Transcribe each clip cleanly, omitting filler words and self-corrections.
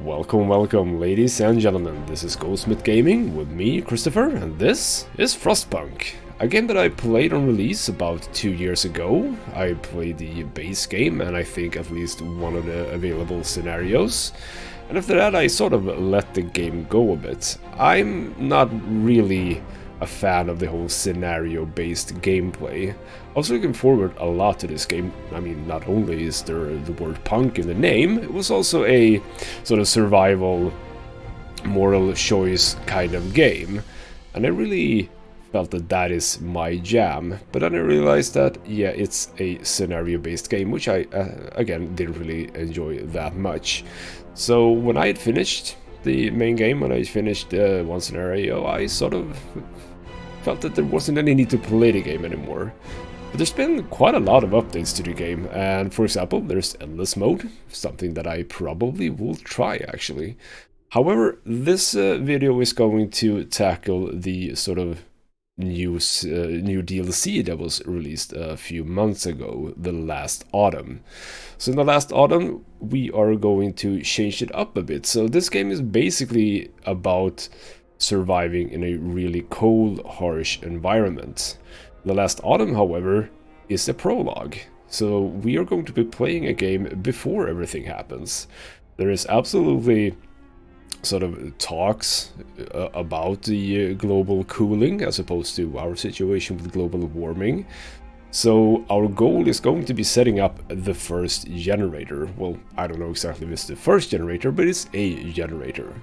Welcome, welcome, ladies and gentlemen. This is Goldsmith Gaming with me, Christopher, and this is Frostpunk, a game that I played on release about 2 years ago. I played the base game and I think at least one of the available scenarios. And after that I sort of let the game go a bit. I'm not really a fan of the whole scenario-based gameplay. I was looking forward a lot to this game. I mean, not only is there the word punk in the name, it was also a sort of survival, moral choice kind of game. And I really felt that that is my jam. But then I realized that, yeah, it's a scenario-based game, which I, again, didn't really enjoy that much. So when I had finished the main game, when I finished one scenario, I sort of felt that there wasn't any need to play the game anymore. But there's been quite a lot of updates to the game, and for example, there's endless mode, something that I probably will try actually. However, this video is going to tackle the sort of new DLC that was released a few months ago, The Last Autumn. So in The Last Autumn, we are going to change it up a bit. So this game is basically about surviving in a really cold, harsh environment. The Last Autumn, however, is a prologue. So we are going to be playing a game before everything happens. There is absolutely sort of talks about the global cooling as opposed to our situation with global warming. So our goal is going to be setting up the first generator. Well, I don't know exactly if it's the first generator, but it's a generator.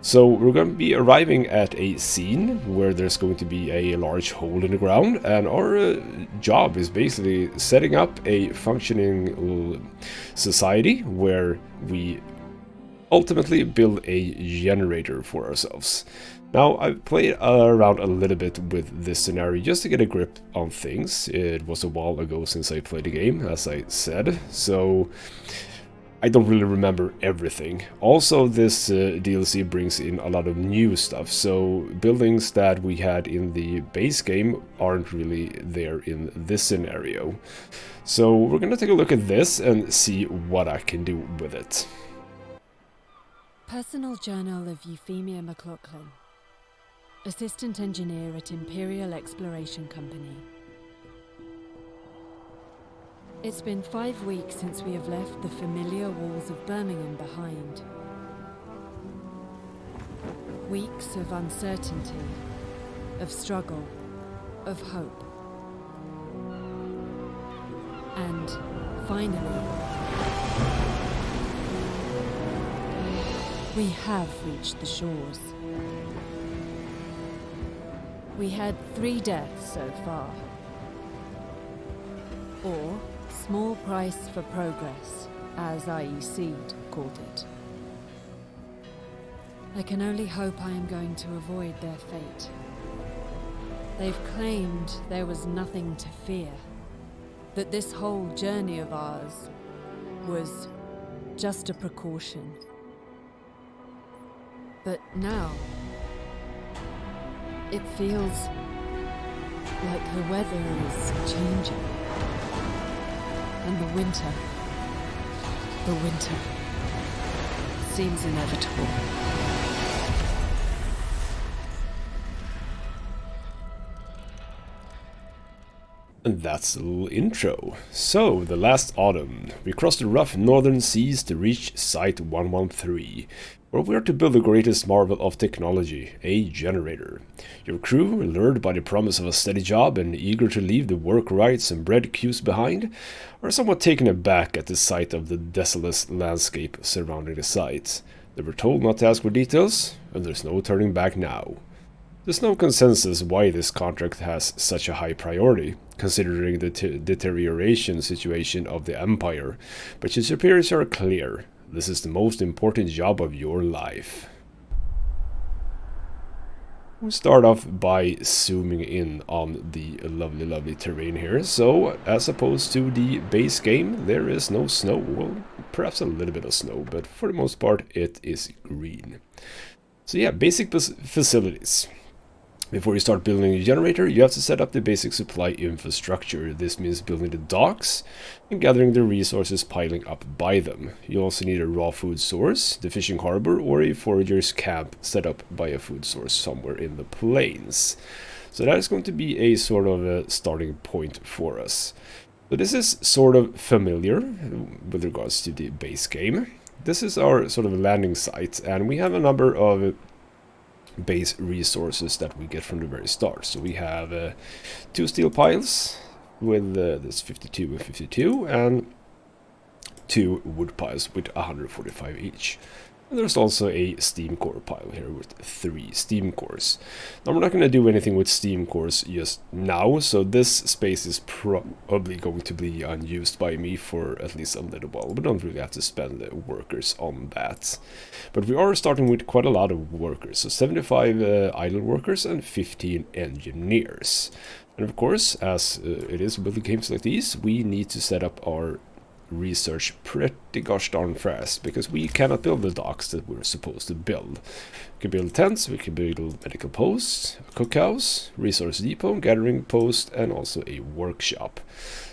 So we're going to be arriving at a scene where there's going to be a large hole in the ground, and our job is basically setting up a functioning society where we ultimately build a generator for ourselves. Now, I've played around a little bit with this scenario just to get a grip on things. It was a while ago since I played the game, as I said, so I don't really remember everything. Also, this DLC brings in a lot of new stuff, so buildings that we had in the base game aren't really there in this scenario. So we're gonna take a look at this and see what I can do with it. Personal Journal of Euphemia McLaughlin, Assistant Engineer at Imperial Exploration Company. It's been 5 weeks since we have left the familiar walls of Birmingham behind. Weeks of uncertainty, of struggle, of hope. And finally, we have reached the shores. We had 3 deaths so far. Or small price for progress, as IEC'd called it. I can only hope I am going to avoid their fate. They've claimed there was nothing to fear, that this whole journey of ours was just a precaution. But now, it feels like the weather is changing. And the winter seems inevitable. And that's a little intro. So, The Last Autumn. We crossed the rough northern seas to reach Site 113, where we are to build the greatest marvel of technology, a generator. Your crew, lured by the promise of a steady job and eager to leave the work rights and bread queues behind, are somewhat taken aback at the sight of the desolate landscape surrounding the site. They were told not to ask for details, and there's no turning back now. There's no consensus why this contract has such a high priority, considering the deterioration situation of the Empire, but your superiors are clear. This is the most important job of your life. We'll start off by zooming in on the lovely terrain here. So, as opposed to the base game, there is no snow. Well, perhaps a little bit of snow, but for the most part it is green. So yeah, basic facilities. Before you start building a generator, you have to set up the basic supply infrastructure. This means building the docks and gathering the resources piling up by them. You also need a raw food source, the fishing harbor, or a forager's camp set up by a food source somewhere in the plains. So that is going to be a sort of a starting point for us. So this is sort of familiar with regards to the base game. This is our sort of landing site, and we have a number of base resources that we get from the very start. So we have 2 steel piles with this 52 and 52, and 2 wood piles with 145 each. And there's also a steam core pile here with 3 steam cores. Now we're not going to do anything with steam cores just now, so this space is probably going to be unused by me for at least a little while. We don't really have to spend the workers on that. But we are starting with quite a lot of workers, so 75 idle workers and 15 engineers. And of course, as it is with games like these, we need to set up our research pretty gosh darn fast, because we cannot build the docks that we're supposed to build. We can build tents, we can build medical posts, a cookhouse, resource depot, gathering post, and also a workshop.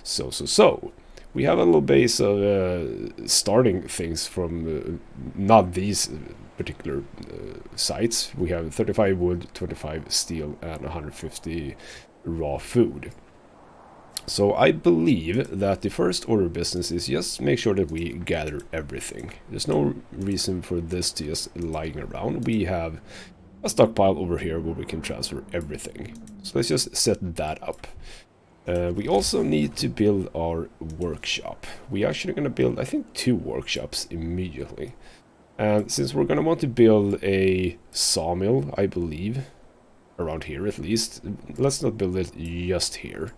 So we have a little base of starting things from not these particular sites. We have 35 wood, 25 steel, and 150 raw food. So I believe that the first order of business is just make sure that we gather everything. There's no reason for this to just lying around. We have a stockpile over here where we can transfer everything. So let's just set that up. We also need to build our workshop. We're actually going to build, I think, 2 workshops immediately. And since we're going to want to build a sawmill, I believe, around here at least, let's not build it just here.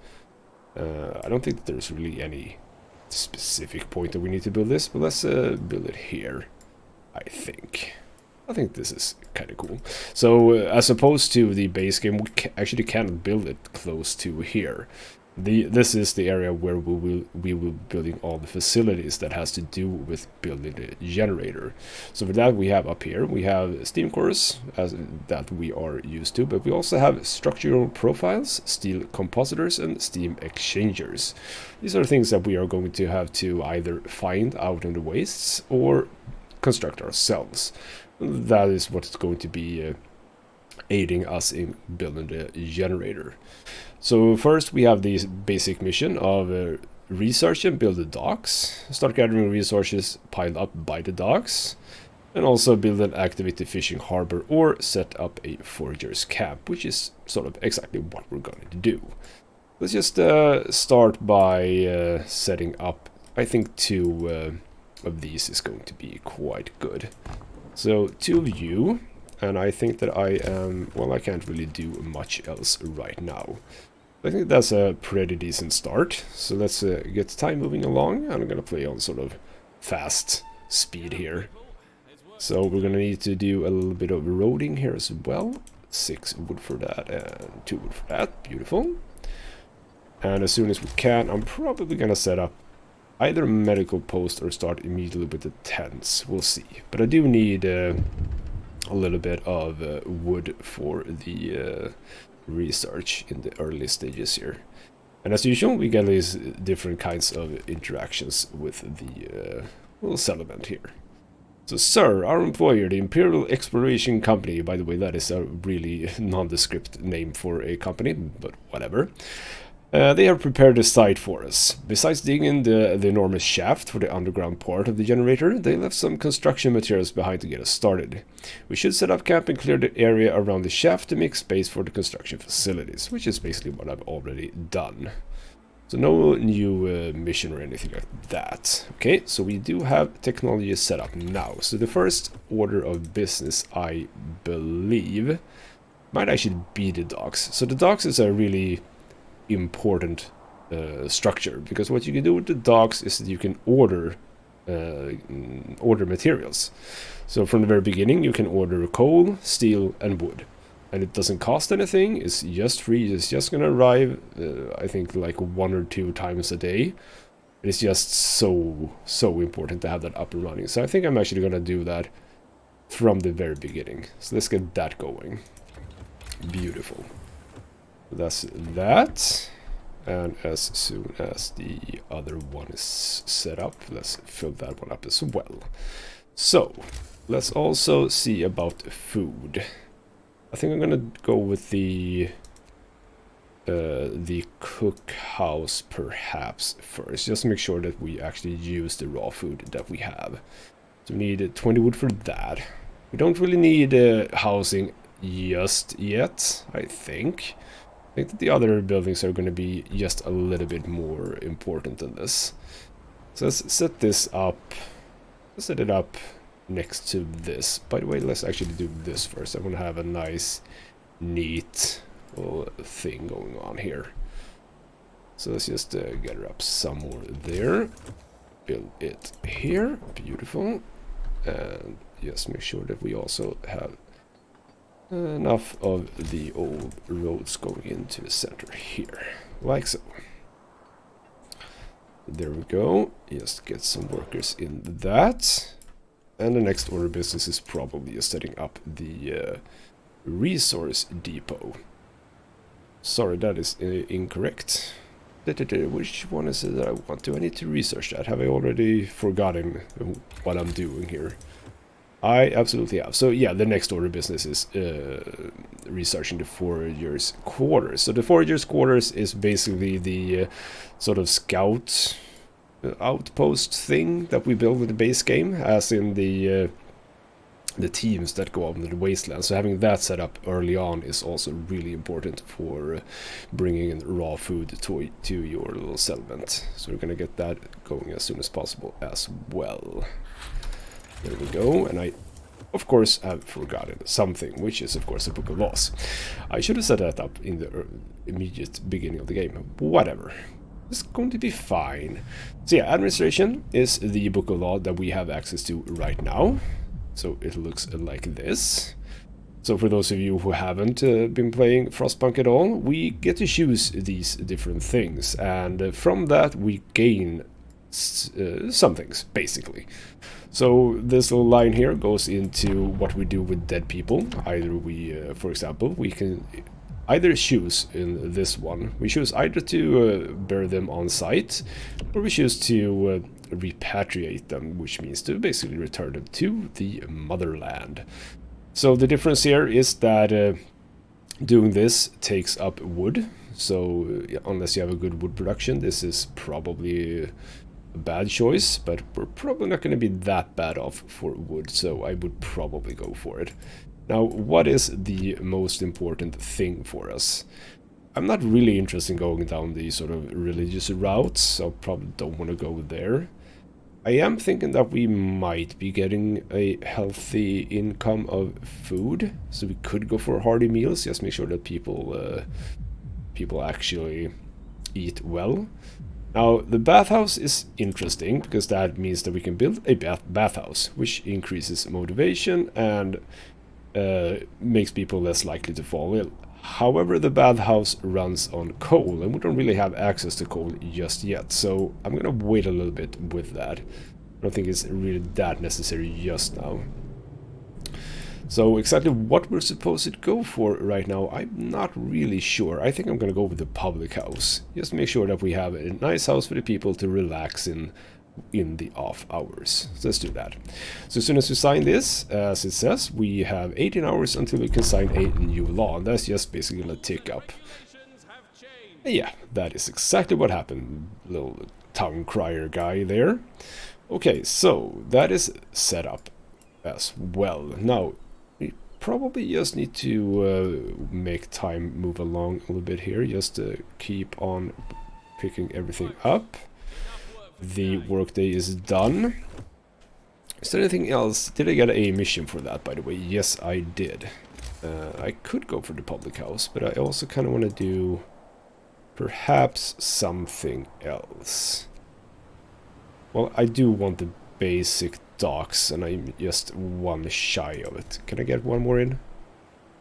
I don't think that there's really any specific point that we need to build this, but let's build it here, I think. I think this is kind of cool. So, as opposed to the base game, we actually can't build it close to here. This is the area where we will be building all the facilities that has to do with building the generator. So for that we have up here, we have steam cores that we are used to, but we also have structural profiles, steel compositors, and steam exchangers. These are things that we are going to have to either find out in the wastes or construct ourselves. That is what's going to be aiding us in building the generator. So first we have the basic mission of research and build the docks, start gathering resources piled up by the docks, and also build and activate the fishing harbor or set up a forager's camp, which is sort of exactly what we're going to do. Let's just start by setting up, I think 2 of these is going to be quite good. So 2 of you, and I think that I am, well, I can't really do much else right now. I think that's a pretty decent start. So let's get time moving along. I'm going to play on sort of fast speed here. So we're going to need to do a little bit of roading here as well. 6 wood for that and 2 wood for that. Beautiful. And as soon as we can, I'm probably going to set up either a medical post or start immediately with the tents. We'll see. But I do need a little bit of wood for the research in the early stages here. And as usual, we get these different kinds of interactions with the little settlement here. So, sir, our employer, the Imperial Exploration Company, by the way, that is a really nondescript name for a company, but whatever. They have prepared a site for us. Besides digging the enormous shaft for the underground part of the generator, they left some construction materials behind to get us started. We should set up camp and clear the area around the shaft to make space for the construction facilities, which is basically what I've already done. So no new mission or anything like that. Okay, so we do have technology set up now. So the first order of business, I believe, might actually be the docks. So the docks is a really important structure, because what you can do with the docks is that you can order materials. So from the very beginning you can order coal, steel, and wood, and it doesn't cost anything. It's just free. It's just gonna arrive I think like 1 or 2 times a day. It's just so important to have that up and running. So I think I'm actually gonna do that from the very beginning. So let's get that going. Beautiful. That's that. And as soon as the other one is set up, let's fill that one up as well. So, let's also see about food. I think I'm gonna go with the cookhouse perhaps first, just to make sure that we actually use the raw food that we have. So we need 20 wood for that. We don't really need housing just yet, I think. I think that the other buildings are going to be just a little bit more important than this. So let's set this up. Let's set it up next to this. By the way, let's actually do this first. I want to have a nice, neat little thing going on here. So let's just get her up somewhere there. Build it here. Beautiful. And just make sure that we also have enough of the old roads going into the center here, like so. There we go. Just get some workers in that. And the next order of business is probably just setting up the resource depot. Sorry, that is incorrect. Which one is it that I want? Do I need to research that? Have I already forgotten what I'm doing here? I absolutely have. So yeah, the next order of business is researching the foragers' quarters. So the foragers' quarters is basically the sort of scout outpost thing that we build with the base game, as in the teams that go out into the wasteland. So having that set up early on is also really important for bringing in raw food to your little settlement. So we're gonna get that going as soon as possible as well. There we go, and I, of course, have forgotten something, which is, of course, the Book of Laws. I should have set that up in the immediate beginning of the game. Whatever. It's going to be fine. So yeah, administration is the Book of Law that we have access to right now. So it looks like this. So for those of you who haven't been playing Frostpunk at all, we get to choose these different things, and from that we gain some things, basically. So this little line here goes into what we do with dead people. Either we, for example, we can either choose in this one, we choose either to bury them on site, or we choose to repatriate them, which means to basically return them to the motherland. So the difference here is that doing this takes up wood. So unless you have a good wood production, this is probably a bad choice, but we're probably not going to be that bad off for wood, so I would probably go for it. Now, what is the most important thing for us? I'm not really interested in going down the sort of religious routes, so probably don't want to go there. I am thinking that we might be getting a healthy income of food, so we could go for hearty meals, just make sure that people actually eat well. Now, the bathhouse is interesting, because that means that we can build a bathhouse, which increases motivation and makes people less likely to fall ill. However, the bathhouse runs on coal, and we don't really have access to coal just yet, so I'm gonna wait a little bit with that. I don't think it's really that necessary just now. So exactly what we're supposed to go for right now, I'm not really sure. I think I'm gonna go with the public house. Just make sure that we have a nice house for the people to relax in the off hours. So let's do that. So as soon as we sign this, as it says, we have 18 hours until we can sign a new law, and that's just basically gonna tick up. And yeah, that is exactly what happened. Little tongue crier guy there. Okay, so that is set up as well. Now, we probably just need to make time move along a little bit here, just to keep on picking everything up. The workday is done. Is there anything else? Did I get a mission for that, by the way? Yes, I did. I could go for the public house, but I also kind of want to do perhaps something else. Well, I do want the basic docks, and I'm just one shy of it. Can I get one more in?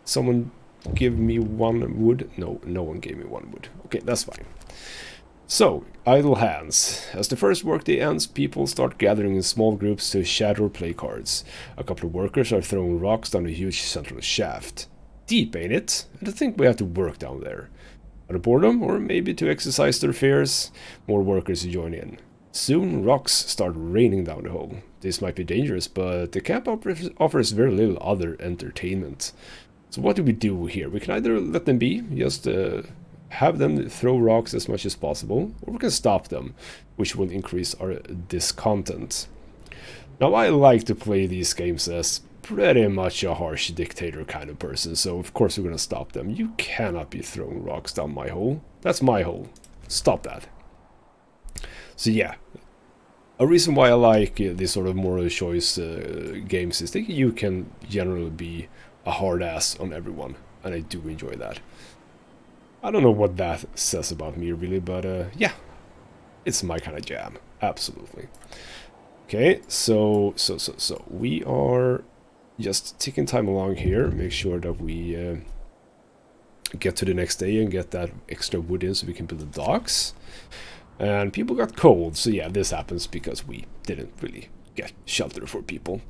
Someone give me one wood? No, no one gave me one wood. Okay, that's fine. So, idle hands. As the first workday ends, people start gathering in small groups to chat or play cards. A couple of workers are throwing rocks down a huge central shaft. deep, ain't it? And I think we have to work down there. Out of boredom, or maybe to exercise their fears, more workers join in. Soon, rocks start raining down the hole. This might be dangerous, but the camp offers very little other entertainment. So what do we do here? We can either let them be, just have them throw rocks as much as possible, or we can stop them, which will increase our discontent. Now, I like to play these games as pretty much a harsh dictator kind of person, so of course we're gonna stop them. You cannot be throwing rocks down my hole. That's my hole. Stop that. So yeah, a reason why I like this sort of moral choice games is that you can generally be a hard ass on everyone, and I do enjoy that. I don't know what that says about me really, but yeah, it's my kind of jam. Absolutely. Okay, so we are just taking time along here, make sure that we get to the next day and get that extra wood in so we can build the docks. And people got cold, so yeah, this happens because we didn't really get shelter for people.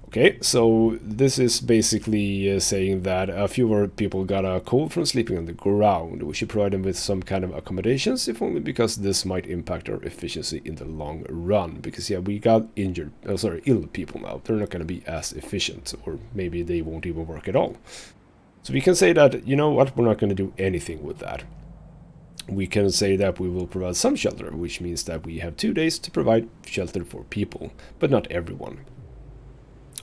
Okay, so this is basically saying that a few of our people got a cold from sleeping on the ground. We should provide them with some kind of accommodations, if only because this might impact our efficiency in the long run. Because yeah, we got ill people now. They're not going to be as efficient, or maybe they won't even work at all. So we can say that, you know what, we're not going to do anything with that. We can say that we will provide some shelter, which means that we have 2 days to provide shelter for people, but not everyone.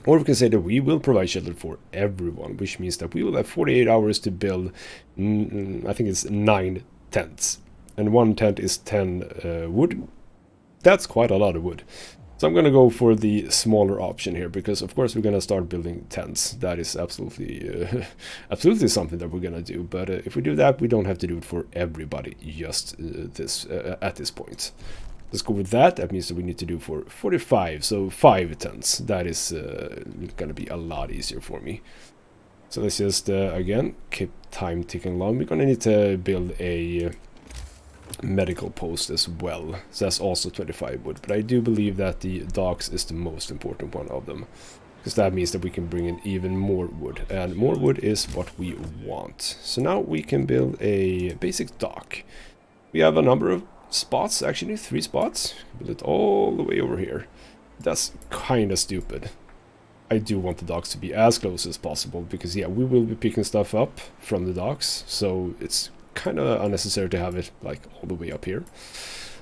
Or we can say that we will provide shelter for everyone, which means that we will have 48 hours to build, I think it's 9 tents. And 1 tent is 10 wood. That's quite a lot of wood. So I'm going to go for the smaller option here, because of course we're going to start building tents. That is absolutely absolutely something that we're going to do. But if we do that, we don't have to do it for everybody just at this point. Let's go with that. That means that we need to do for 45, so 5 tents. That is going to be a lot easier for me. So let's just, again, keep time ticking along. We're going to need to build a medical post as well. So that's also 25 wood. But I do believe that the docks is the most important one of them, because that means that we can bring in even more wood. And more wood is what we want. So now we can build a basic dock. We have a number of spots, actually 3 spots. Build it all the way over here. That's kind of stupid. I do want the docks to be as close as possible, because yeah, we will be picking stuff up from the docks, so it's kind of unnecessary to have it like all the way up here.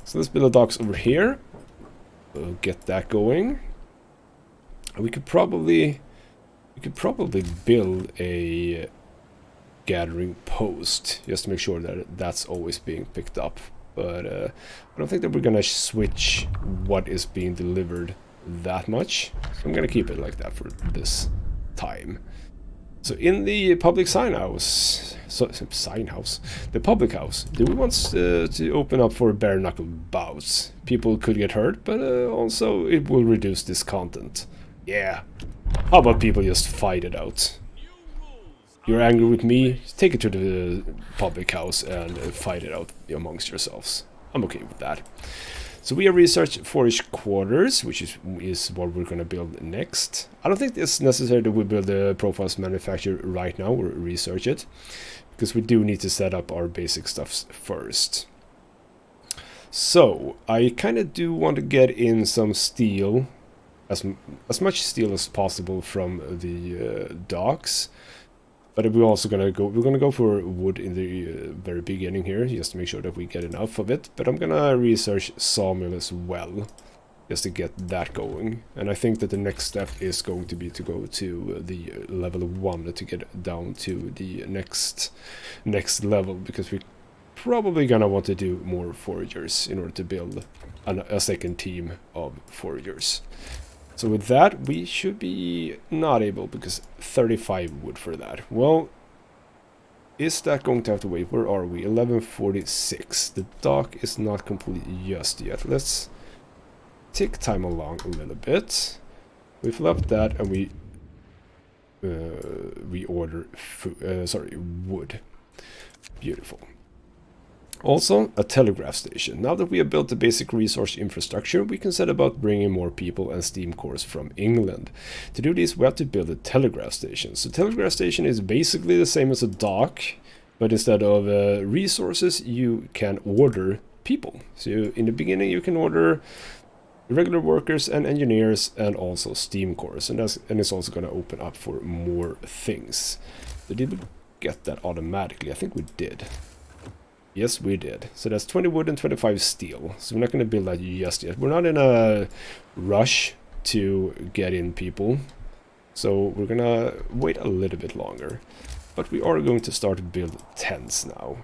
So let's build the docks over here. We'll get that going. We could probably build a gathering post just to make sure that that's always being picked up. But I don't think that we're gonna switch what is being delivered that much. So I'm gonna keep it like that for this time. So in the public the public house, do we want to open up for bare knuckle bouts? People could get hurt, but also it will reduce discontent. Yeah. How about people just fight it out? You're angry with me? Take it to the public house and fight it out amongst yourselves. I'm okay with that. So we have researched forest quarters, which is what we're going to build next. I don't think it's necessary that we build the profiles manufacturer right now or research it, because we do need to set up our basic stuffs first. So I kind of do want to get in some steel, as much steel as possible from the docks. But we're also gonna go for wood in the very beginning here, just to make sure that we get enough of it. But I'm gonna research sawmill as well, just to get that going. And I think that the next step is going to be to go to the level 1 to get down to the next level, because we're probably gonna want to do more foragers in order to build a second team of foragers. So with that, we should be not able, because 35 wood for that. Well, is that going to have to wait? Where are we? 11:46. The dock is not complete just yet. Let's take time along a little bit. We fill up that and we order wood. Beautiful. Also, a telegraph station. Now that we have built the basic resource infrastructure, we can set about bringing more people and steam cores from England. To do this, we have to build a telegraph station. So telegraph station is basically the same as a dock, but instead of resources, you can order people. So in the beginning, you can order regular workers and engineers and also steam cores, and it's also going to open up for more things. So did we get that automatically? I think we did. Yes, we did. So that's 20 wood and 25 steel. So we're not going to build that just yet. We're not in a rush to get in people. So we're going to wait a little bit longer. But we are going to start to build tents now.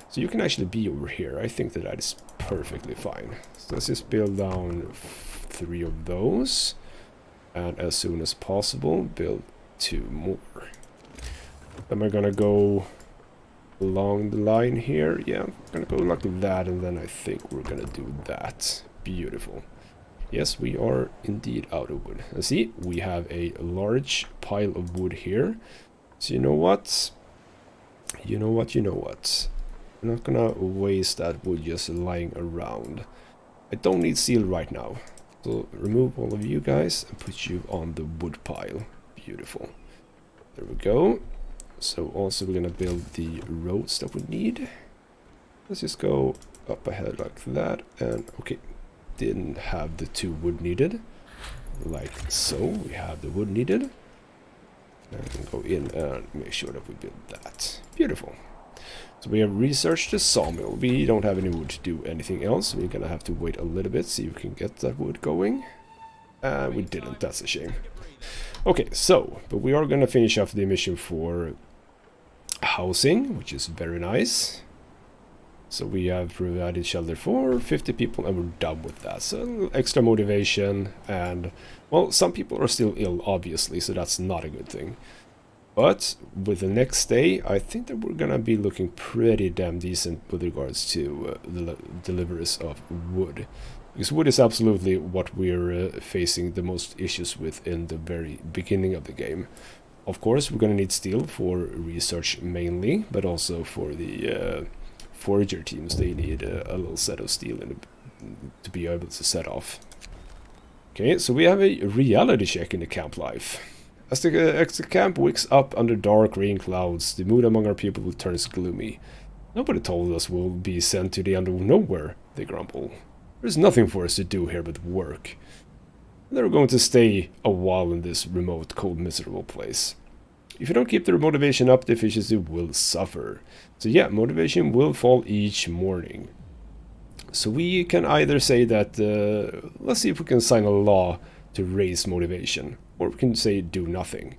So you can actually be over here. I think that is perfectly fine. So let's just build down 3 of those. And as soon as possible, build 2 more. Then we're going to go along the line here. Yeah, I'm gonna go like that, and then I think we're gonna do that. Beautiful. Yes, we are indeed out of wood. And see, we have a large pile of wood here. So you know what? You know what? I'm not gonna waste that wood just lying around. I don't need steel right now. So remove all of you guys and put you on the wood pile. Beautiful. There we go. So also we're gonna build the roads that we need. Let's just go up ahead like that, and okay, didn't have the 2 wood needed. Like so, we have the wood needed. And go in and make sure that we build that. Beautiful. So we have researched the sawmill. We don't have any wood to do anything else. We're gonna have to wait a little bit, see if we can get that wood going. We didn't, that's a shame. Okay, so, but we are gonna finish off the mission for housing, which is very nice. So we have provided shelter for 50 people and we're done with that. So extra motivation, and well, some people are still ill obviously, so that's not a good thing. But with the next day, I think that we're gonna be looking pretty damn decent with regards to the deliveries of wood. Because wood is absolutely what we're facing the most issues with in the very beginning of the game. Of course, we're going to need steel for research mainly, but also for the forager teams. They need a little set of steel to be able to set off. Okay, so we have a reality check in the camp life. As the camp wakes up under dark rain clouds, the mood among our people turns gloomy. Nobody told us we'll be sent to the end of nowhere, they grumble. There's nothing for us to do here but work. They're going to stay a while in this remote, cold, miserable place. If you don't keep their motivation up, the efficiency will suffer. So yeah, motivation will fall each morning. So we can either say that, let's see if we can sign a law to raise motivation, or we can say do nothing.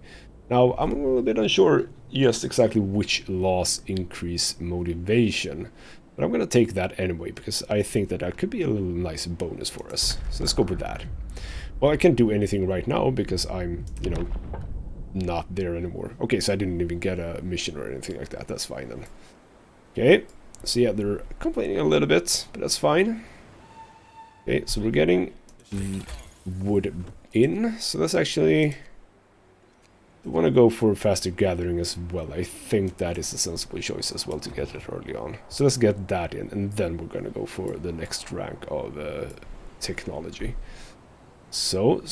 Now, I'm a little bit unsure just exactly which laws increase motivation, but I'm going to take that anyway, because I think that could be a little nice bonus for us. So let's go with that. Well, I can't do anything right now because I'm, you know, not there anymore. Okay, so I didn't even get a mission or anything like that. That's fine then. Okay, so yeah, they're complaining a little bit, but that's fine. Okay, so we're getting wood in. So let's actually... we want to go for faster gathering as well. I think that is a sensible choice as well to get it early on. So let's get that in, and then we're going to go for the next rank of technology. So,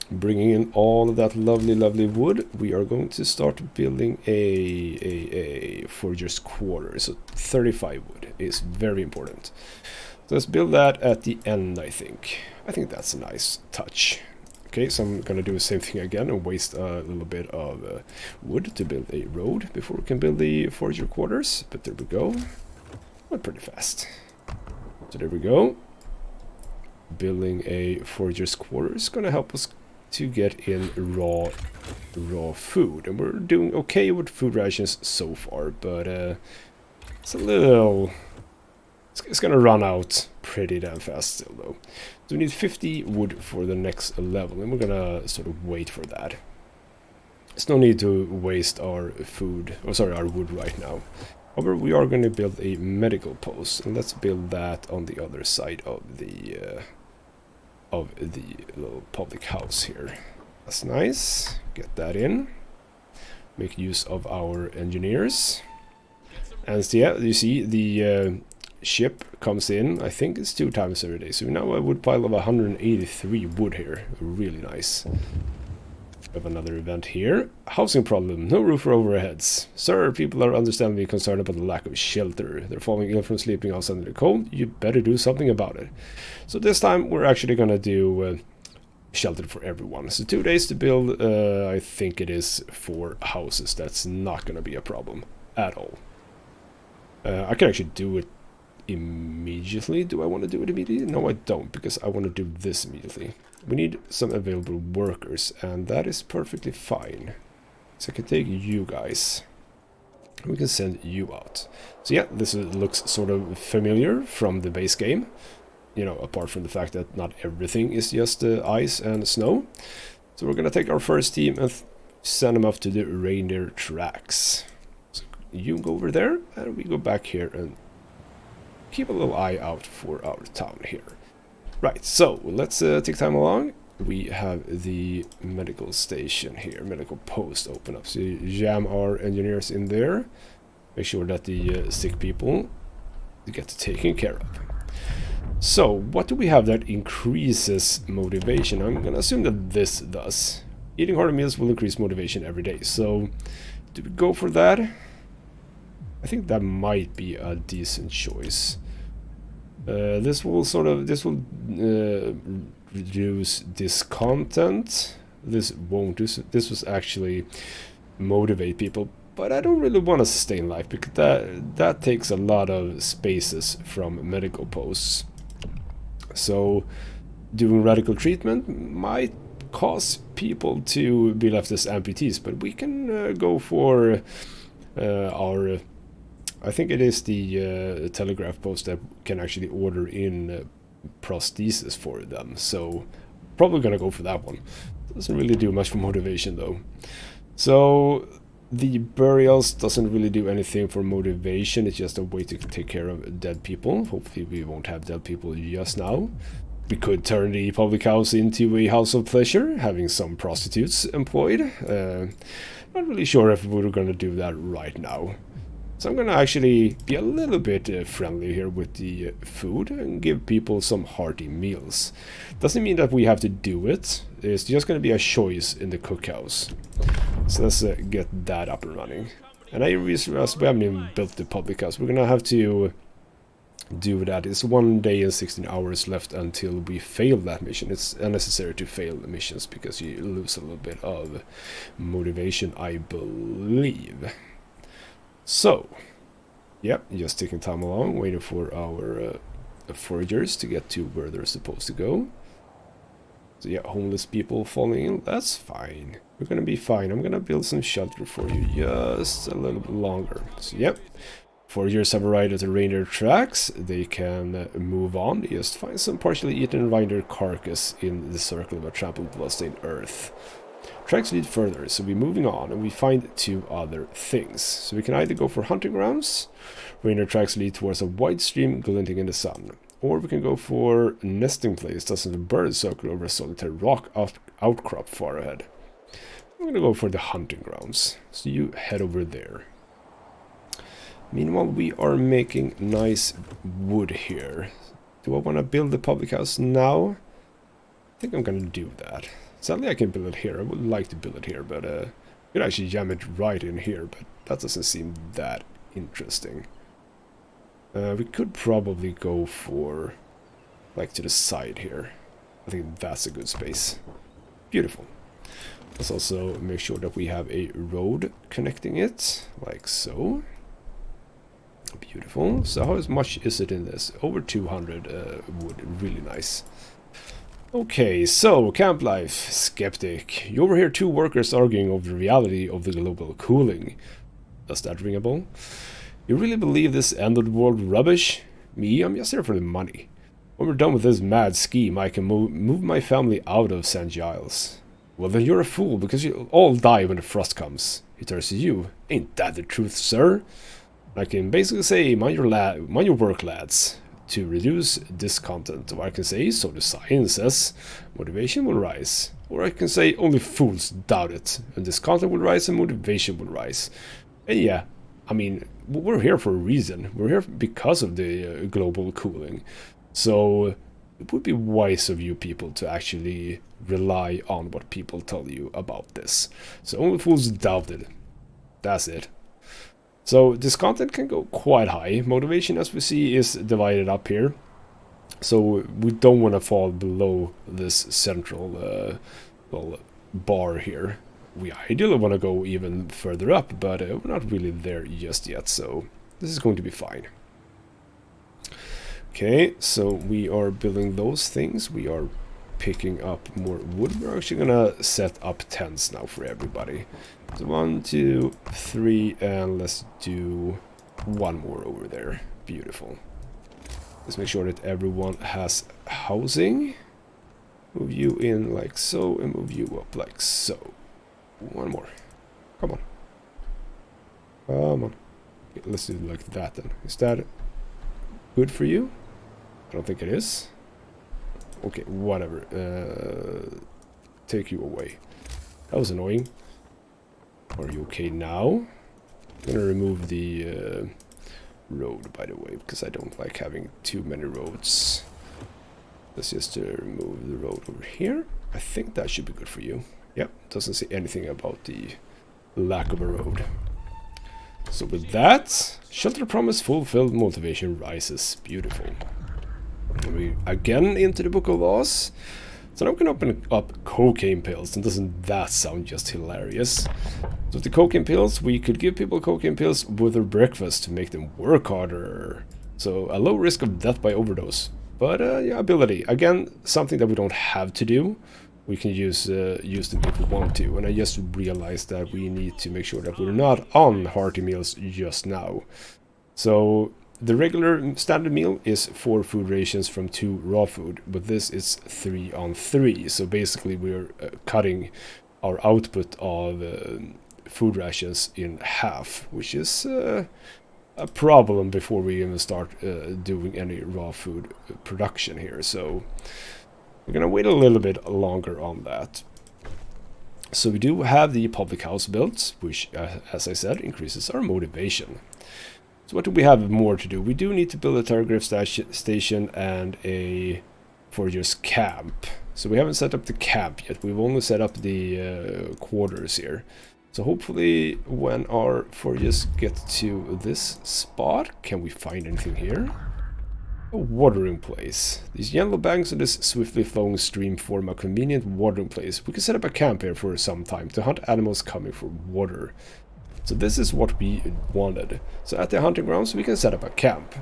bringing in all of that lovely wood, we are going to start building a forager's quarter. So 35 wood is very important. So let's build that at the end, I think. I think that's a nice touch. Okay, so I'm gonna do the same thing again and waste a little bit of wood to build a road before we can build the forager quarters. But there we go. Went pretty fast. So there we go. Building a forager's quarters is gonna help us to get in raw food, and we're doing okay with food rations so far, but it's a little... it's gonna run out pretty damn fast still though. So we need 50 wood for the next level, and we're gonna sort of wait for that. There's no need to waste our food, or sorry, our wood right now. However, we are going to build a medical post, and let's build that on the other side of the little public house here. That's nice. Get that in. Make use of our engineers. And so, yeah, you see the ship comes in, I think it's 2 times every day. So we now have a wood pile of 183 wood here. Really nice. We have another event here. Housing problem, no roof or overheads. Sir, people are understandably concerned about the lack of shelter. They're falling ill from sleeping outside in the cold. You better do something about it. So this time we're actually gonna do shelter for everyone. So 2 days to build, I think it is 4 houses. That's not gonna be a problem at all. I can actually do it immediately. Do I want to do it immediately? No, I don't, because I want to do this immediately. We need some available workers, and that is perfectly fine. So I can take you guys. We can send you out. So yeah, this looks sort of familiar from the base game. You know, apart from the fact that not everything is just ice and snow. So we're gonna take our first team and send them off to the reindeer tracks. So you go over there, and we go back here and keep a little eye out for our town here. Right, so let's take time along. We have the medical station here, medical post open up. So jam our engineers in there. Make sure that the sick people get taken care of. So, what do we have that increases motivation? I'm gonna assume that this does. Eating hearty meals will increase motivation every day. So, do we go for that? I think that might be a decent choice. This will reduce discontent. This won't do. This was actually motivate people, but I don't really want to sustain life because that takes a lot of spaces from medical posts. So doing radical treatment might cause people to be left as amputees, but we can go for our. I think it is the telegraph post that can actually order in prosthesis for them. So probably gonna go for that one. Doesn't really do much for motivation though. So the burials doesn't really do anything for motivation. It's just a way to take care of dead people. Hopefully we won't have dead people just now. We could turn the public house into a house of pleasure, having some prostitutes employed. Not really sure if we're gonna do that right now. So I'm going to actually be a little bit friendly here with the food and give people some hearty meals. Doesn't mean that we have to do it. It's just going to be a choice in the cookhouse. So let's get that up and running. And I realize we haven't even built the public house. We're going to have to do that. It's 1 day and 16 hours left until we fail that mission. It's unnecessary to fail the missions because you lose a little bit of motivation, I believe. So, yep, just taking time along, waiting for our foragers to get to where they're supposed to go. So yeah, homeless people falling in, that's fine. We're gonna be fine. I'm gonna build some shelter for you just a little bit longer. So yep, foragers have arrived at the reindeer tracks. They can move on. Just find some partially eaten reindeer carcass in the circle of a trampled bloodstained earth. Tracks lead further, so we're moving on, and we find 2 other things. So we can either go for hunting grounds, reindeer tracks lead towards a wide stream glinting in the sun, or we can go for nesting place, doesn't a bird circle over a solitary rock outcrop far ahead. I'm gonna go for the hunting grounds, so you head over there. Meanwhile, we are making nice wood here. Do I want to build the public house now? I think I'm gonna do that. Sadly, I can build it here. I would like to build it here, but I could actually jam it right in here, but that doesn't seem that interesting. We could probably go for, like, to the side here. I think that's a good space. Beautiful. Let's also make sure that we have a road connecting it, like so. Beautiful. So how much is it in this? Over 200 wood. Really nice. Okay, so camp life. Skeptic. You overhear 2 workers arguing over the reality of the global cooling. Does that ring a bell? You really believe this end of the world rubbish? Me, I'm just here for the money. When we're done with this mad scheme, I can move my family out of St. Giles. Well, then you're a fool, because you'll all die when the frost comes. He turns to you. Ain't that the truth, sir? I can basically say, mind your work, lads. To reduce discontent, or I can say, so the science says, motivation will rise. Or I can say, only fools doubt it, and discontent will rise and motivation will rise. And yeah, I mean, we're here for a reason. We're here because of the global cooling. So it would be wise of you people to actually rely on what people tell you about this. So only fools doubted. That's it. So this content can go quite high. Motivation, as we see, is divided up here. So we don't want to fall below this central well, bar here. We ideally want to go even further up, but we're not really there just yet, so this is going to be fine. Okay, so we are building those things. We are picking up more wood. We're actually gonna set up tents now for everybody. So 1, 2, 3, and let's do one more over there. Beautiful. Let's make sure that everyone has housing. Move you in like so, and move you up like so. One more. Come on. Come on. Okay, let's do it like that then. Is that good for you? I don't think it is. Okay, whatever. Take you away. That was annoying. Are you okay now? I'm gonna remove the road, by the way, because I don't like having too many roads. Let's just remove the road over here. I think that should be good for you. Yep, doesn't say anything about the lack of a road. So with that, shelter promise fulfilled, motivation rises. Beautiful. And we again into the Book of Laws. So now we can open up cocaine pills, and doesn't that sound just hilarious? So with the cocaine pills, we could give people cocaine pills with their breakfast to make them work harder. So a low risk of death by overdose. But yeah, ability. Again, something that we don't have to do. We can use them if we want to. And I just realized that we need to make sure that we're not on hearty meals just now. So the regular standard meal is 4 food rations from 2 raw food, but this is 3 on 3. So basically we're cutting our output of food rations in half, which is a problem before we even start doing any raw food production here. So we're gonna wait a little bit longer on that. So we do have the public house built, which, as I said, increases our motivation. So what do we have more to do? We do need to build a telegraph station and a foragers camp. So we haven't set up the camp yet. We've only set up the quarters here. So hopefully when our foragers get to this spot, can we find anything here? A watering place. These yellow banks of this swiftly flowing stream form a convenient watering place. We can set up a camp here for some time to hunt animals coming for water. So this is what we wanted. So at the hunting grounds we can set up a camp.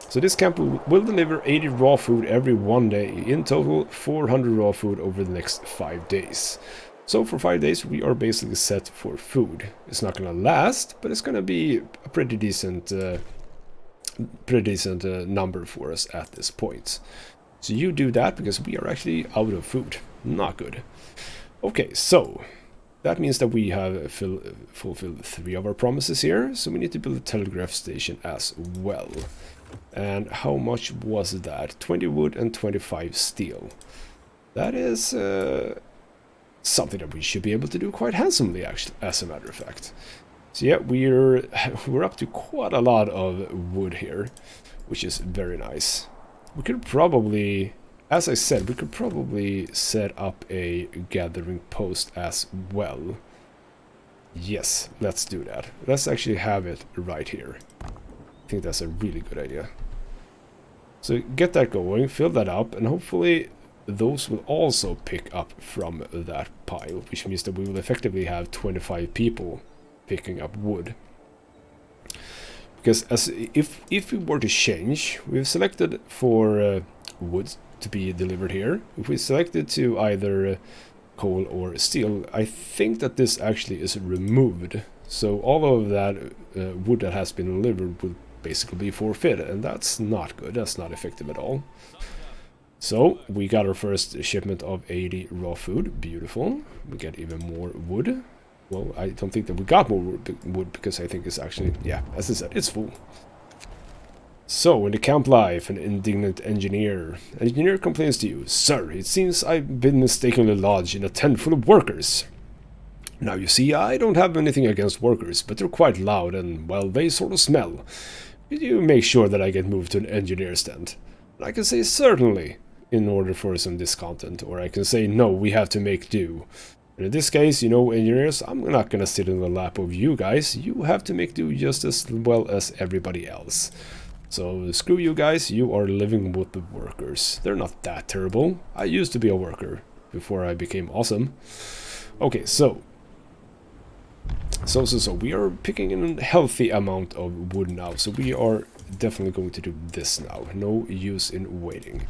So this camp will deliver 80 raw food every 1 day. In total 400 raw food over the next 5 days. So for 5 days we are basically set for food. It's not gonna last, but it's gonna be a pretty decent number for us at this point. So you do that because we are actually out of food. Not good. Okay, so that means that we have fulfilled 3 of our promises here, so we need to build a telegraph station as well. And how much was that? 20 wood and 25 steel. That is something that we should be able to do quite handsomely, actually, as a matter of fact. So yeah, we're up to quite a lot of wood here, which is very nice. We could probably, as I said, we could probably set up a gathering post as well. Yes, let's do that. Let's actually have it right here. I think that's a really good idea. So get that going, fill that up, and hopefully those will also pick up from that pile, which means that we will effectively have 25 people picking up wood. Because if we were to change, we've selected for wood to be delivered here. If we selected to either coal or steel, I think that this actually is removed. So all of that wood that has been delivered will basically be forfeited, and that's not good. That's not effective at all. So we got our first shipment of 80 raw food. Beautiful. We get even more wood. Well, I don't think that we got more wood because I think it's actually, yeah, as I said, it's full. So, in the camp life, an indignant engineer. An engineer complains to you, "Sir, it seems I've been mistakenly lodged in a tent full of workers." Now you see, I don't have anything against workers, but they're quite loud and, well, they sort of smell. Could you make sure that I get moved to an engineer's tent? And I can say certainly, in order for some discontent, or I can say no, we have to make do. And in this case, you know, engineers, I'm not gonna sit in the lap of you guys. You have to make do just as well as everybody else. So screw you guys, you are living with the workers. They're not that terrible. I used to be a worker before I became awesome. Okay, so we are picking in a healthy amount of wood now, so we are definitely going to do this now. No use in waiting.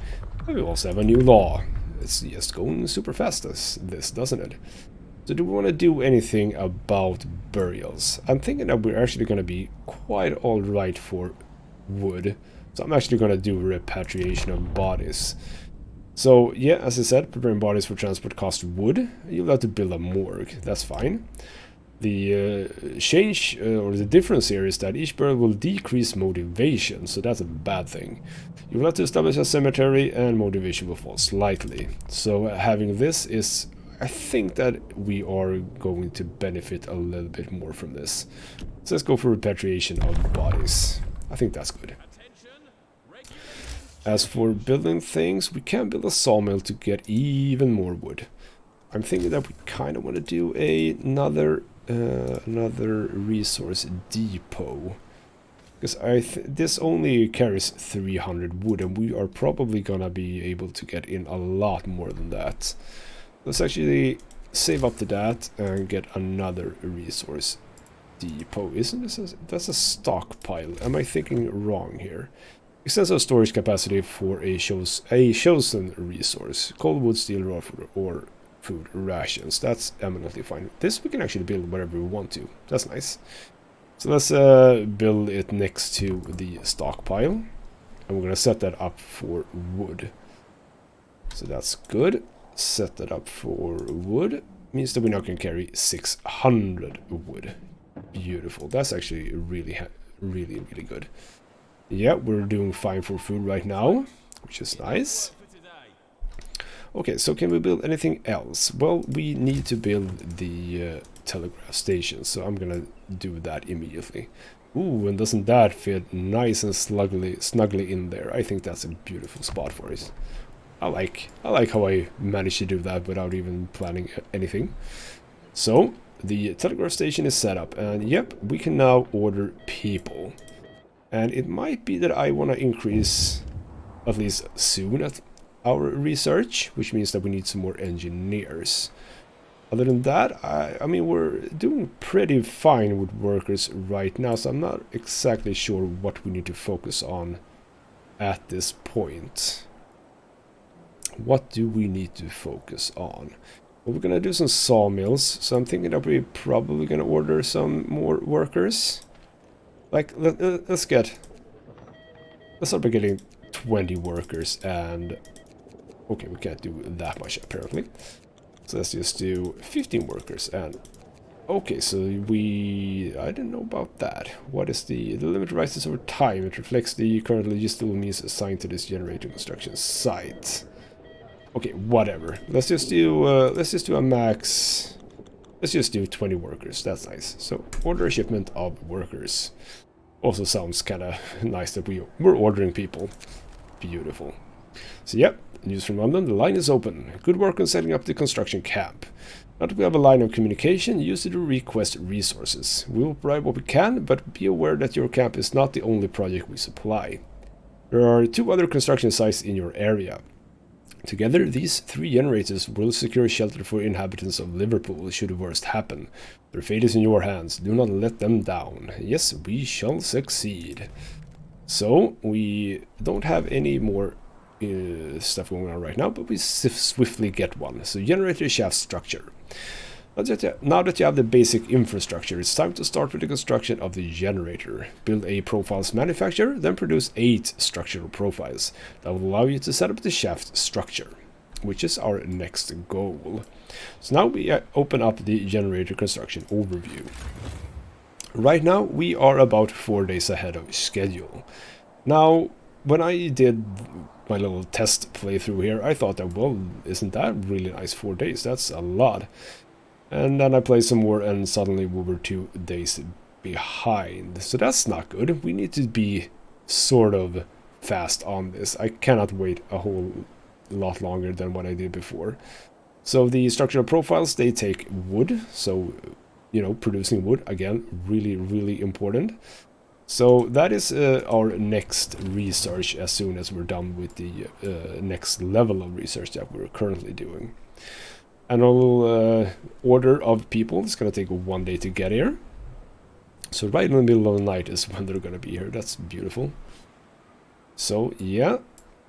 We also have a new law. It's just going super fast as this, doesn't it? So do we want to do anything about burials? I'm thinking that we're actually going to be quite alright for wood. So I'm actually going to do repatriation of bodies. So yeah, as I said, preparing bodies for transport costs wood. You'll have to build a morgue, that's fine. The change or the difference here is that each burial will decrease motivation, so that's a bad thing. You will have to establish a cemetery and motivation will fall slightly. So having this is, I think that we are going to benefit a little bit more from this. So let's go for repatriation of bodies. I think that's good. As for building things, we can build a sawmill to get even more wood. I'm thinking that we kind of want to do another resource depot, because this only carries 300 wood and we are probably gonna be able to get in a lot more than that. Let's actually save up to that and get another resource depot. Isn't this that's a stockpile? Am I thinking wrong here? Extensive storage capacity for a chosen resource: cold wood, steel, raw food, or food rations. That's eminently fine. This we can actually build wherever we want to. That's nice. So let's build it next to the stockpile, and we're gonna set that up for wood. So that's good. Set that up for wood. Means that we now can carry 600 wood. Beautiful. That's actually really good. Yeah, we're doing fine for food right now, which is nice. Okay, so can we build anything else? Well, we need to build the telegraph station, so I'm gonna do that immediately. Ooh, and doesn't that fit nice and snugly in there? I think that's a beautiful spot for it. I like how I managed to do that without even planning anything. So, the telegraph station is set up, and yep, we can now order people. And it might be that I want to increase, at least soon, at our research, which means that we need some more engineers. Other than that, I mean, we're doing pretty fine with workers right now, so I'm not exactly sure what we need to focus on at this point. What do we need to focus on? Well, we're gonna do some sawmills, so I'm thinking that we're probably gonna order some more workers. Like, let's start by getting 20 workers, and okay, we can't do that much apparently. So let's just do 15 workers, and okay, so I didn't know about that. What is the limit rises over time? It reflects the current logistical means assigned to this generator construction site. Okay, whatever. Let's just do a max. Let's just do 20 workers. That's nice. So order a shipment of workers. Also sounds kind of nice that we're ordering people. Beautiful. So yep, news from London. The line is open. Good work on setting up the construction camp. Now that we have a line of communication, use it to request resources. We will provide what we can, but be aware that your camp is not the only project we supply. There are 2 other construction sites in your area. Together, these 3 generators will secure shelter for inhabitants of Liverpool should the worst happen. Their fate is in your hands. Do not let them down. Yes, we shall succeed. So, we don't have any more stuff going on right now, but we swiftly get one. So, generator shaft structure. Now that you have the basic infrastructure, it's time to start with the construction of the generator. Build a profiles manufacturer, then produce 8 structural profiles. That will allow you to set up the shaft structure, which is our next goal. So now we open up the generator construction overview. Right now we are about 4 days ahead of schedule. Now, when I did my little test playthrough here, I thought that, well, isn't that really nice? 4 days, that's a lot. And then I played some more and suddenly we were 2 days behind. So that's not good. We need to be sort of fast on this. I cannot wait a whole lot longer than what I did before. So the structural profiles, they take wood. So, you know, producing wood, again, really, really important. So that is our next research as soon as we're done with the next level of research that we're currently doing. And our order of people, it's going to take 1 day to get here. So right in the middle of the night is when they're going to be here. That's beautiful. So yeah,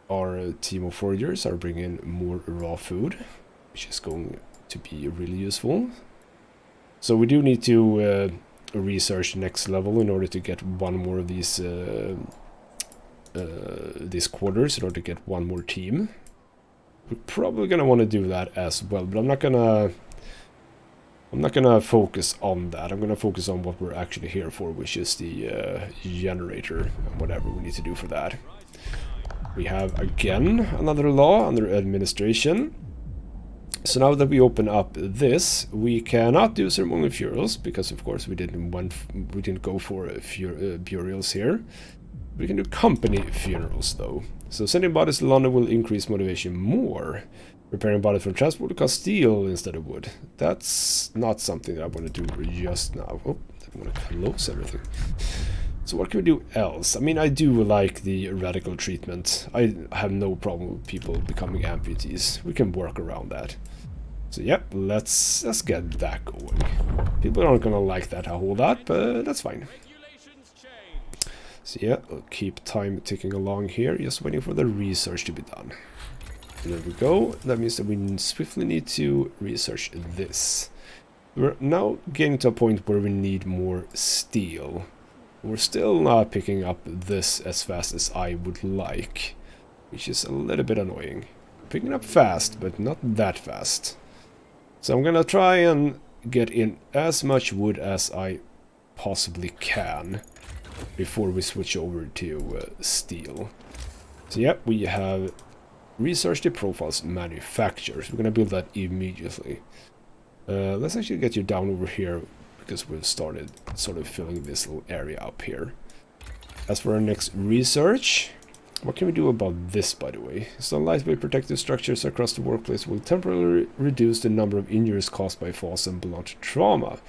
our team of foragers are bringing more raw food, which is going to be really useful. So we do need to research next level in order to get one more of these quarters, in order to get one more team. We're probably gonna want to do that as well, but I'm not gonna focus on that. I'm gonna focus on what we're actually here for, which is the generator and whatever we need to do for that. We have again another law under administration. So now that we open up this, we cannot do ceremonial funerals because, of course, we didn't go for burials here. We can do company funerals though. So sending bodies to London will increase motivation more. Preparing bodies for transport will cost steel instead of wood. That's not something that I want to do just now. Oh, I'm going to close everything. So what can we do else? I mean, I do like the radical treatment. I have no problem with people becoming amputees. We can work around that. So yep, let's get that going. People aren't gonna like that a whole lot, but that's fine. So yeah, I'll keep time ticking along here, just waiting for the research to be done. There we go. That means that we swiftly need to research this. We're now getting to a point where we need more steel. We're still not picking up this as fast as I would like, which is a little bit annoying. Picking up fast, but not that fast. So I'm gonna try and get in as much wood as I possibly can before we switch over to steel. So yeah, we have researched the profiles manufacturers. We're gonna build that immediately. Let's actually get you down over here, because we've started sort of filling this little area up here. As for our next research, what can we do about this, by the way? Some lightweight protective structures across the workplace will temporarily reduce the number of injuries caused by falls and blunt trauma.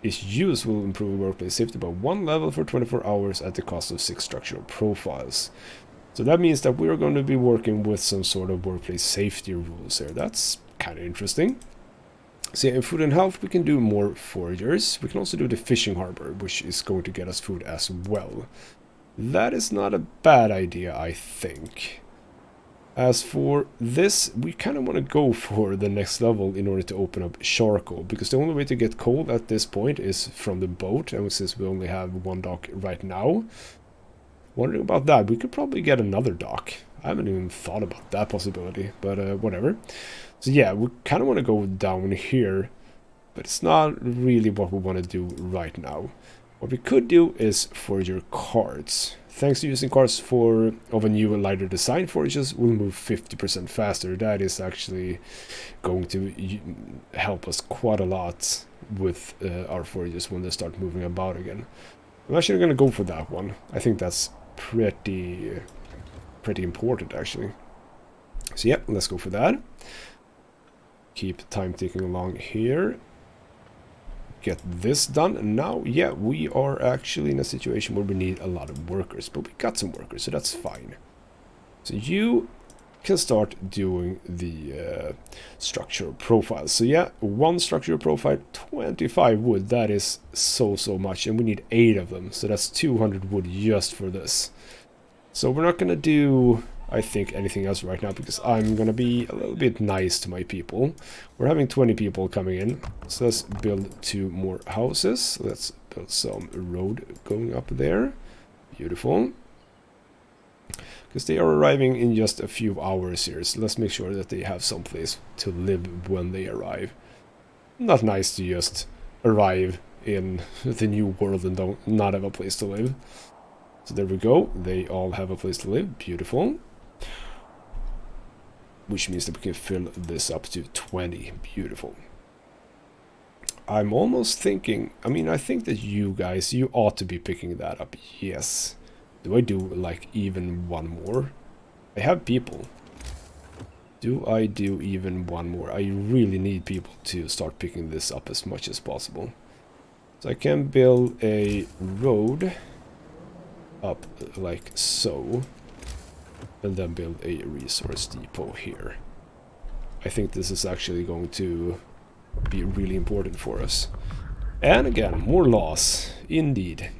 Its use will improve workplace safety by 1 level for 24 hours at the cost of 6 structural profiles. So that means that we're going to be working with some sort of workplace safety rules here. That's kind of interesting. So yeah, in food and health we can do more foragers. We can also do the fishing harbor, which is going to get us food as well. That is not a bad idea, I think. As for this, we kind of want to go for the next level in order to open up charcoal, because the only way to get coal at this point is from the boat, and since we only have 1 dock right now, wondering about that. We could probably get another dock. I haven't even thought about that possibility, but whatever. So yeah, we kind of want to go down here, but it's not really what we want to do right now. What we could do is forager carts. Thanks to using carts of a new lighter design, foragers will move 50% faster. That is actually going to help us quite a lot with our foragers when they start moving about again. I'm actually going to go for that one. I think that's pretty important, actually. So yeah, let's go for that. Keep time ticking along here. Get this done. And now, yeah, we are actually in a situation where we need a lot of workers, but we got some workers, so that's fine. So you can start doing the structural profiles. So yeah, 1 structural profile, 25 wood. That is so much, and we need 8 of them. So that's 200 wood just for this. So we're not gonna do, I think, anything else right now, because I'm gonna be a little bit nice to my people. We're having 20 people coming in, so let's build 2 more houses. Let's build some road going up there. Beautiful. Because they are arriving in just a few hours here, so let's make sure that they have some place to live when they arrive. Not nice to just arrive in the new world and not have a place to live. So there we go, they all have a place to live. Beautiful. Which means that we can fill this up to 20. Beautiful. I'm almost thinking, I mean, I think that you guys, you ought to be picking that up. Yes. Do I do, like, even one more? I have people. Do I do even one more? I really need people to start picking this up as much as possible. So I can build a road up like so. And then build a resource depot here. I think this is actually going to be really important for us. And again, more laws. Indeed.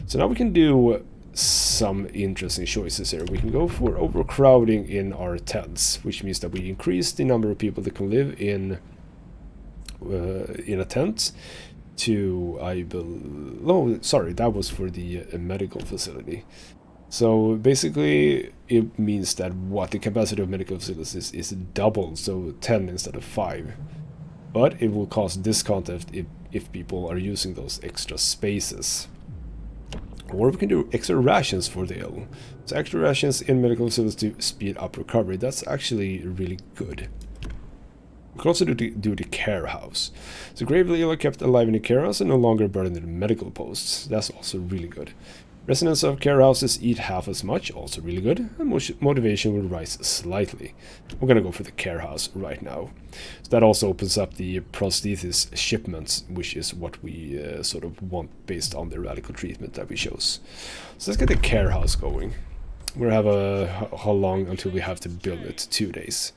So now we can do some interesting choices here. We can go for overcrowding in our tents, which means that we increase the number of people that can live in a tent to, oh, sorry, that was for the medical facility. So basically it means that what the capacity of medical facilities is doubled, so 10 instead of 5. But it will cause discount if people are using those extra spaces. Or we can do extra rations for the ill. So extra rations in medical facilities to speed up recovery. That's actually really good. We can also do the care house. So gravely ill are kept alive in the care house and no longer burdened in medical posts. That's also really good. Residents of care houses eat half as much, also really good, and motivation will rise slightly. We're gonna go for the care house right now. So that also opens up the prosthesis shipments, which is what we sort of want based on the radical treatment that we chose. So let's get the care house going. We'll have how long until we have to build it? 2 days.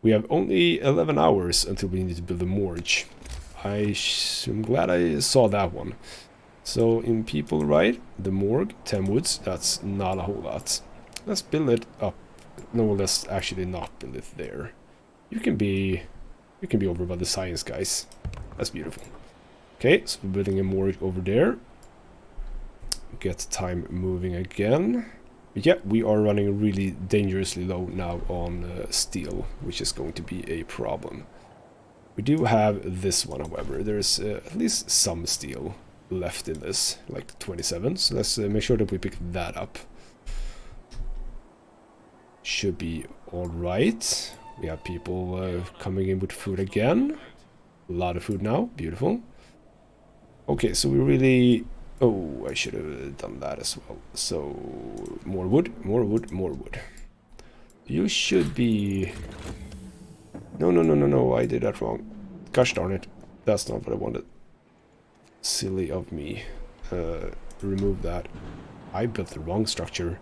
We have only 11 hours until we need to build a morgue. I'm glad I saw that one. So in people, right, the morgue, 10 woods, that's not a whole lot. Let's build it up. No, let's actually not build it there. You can be over by the science guys. That's beautiful. Okay, so we're building a morgue over there. Get time moving again. But yeah, we are running really dangerously low now on steel, which is going to be a problem. We do have this one, however. There's at least some steel left in this, like 27, so let's make sure that we pick that up. Should be alright. We have people coming in with food again. A lot of food now, beautiful. Okay, so we really... Oh, I should have done that as well. So, more wood, more wood, more wood. You should be... No, I did that wrong. Gosh darn it, that's not what I wanted. Silly of me. Remove that. I built the wrong structure.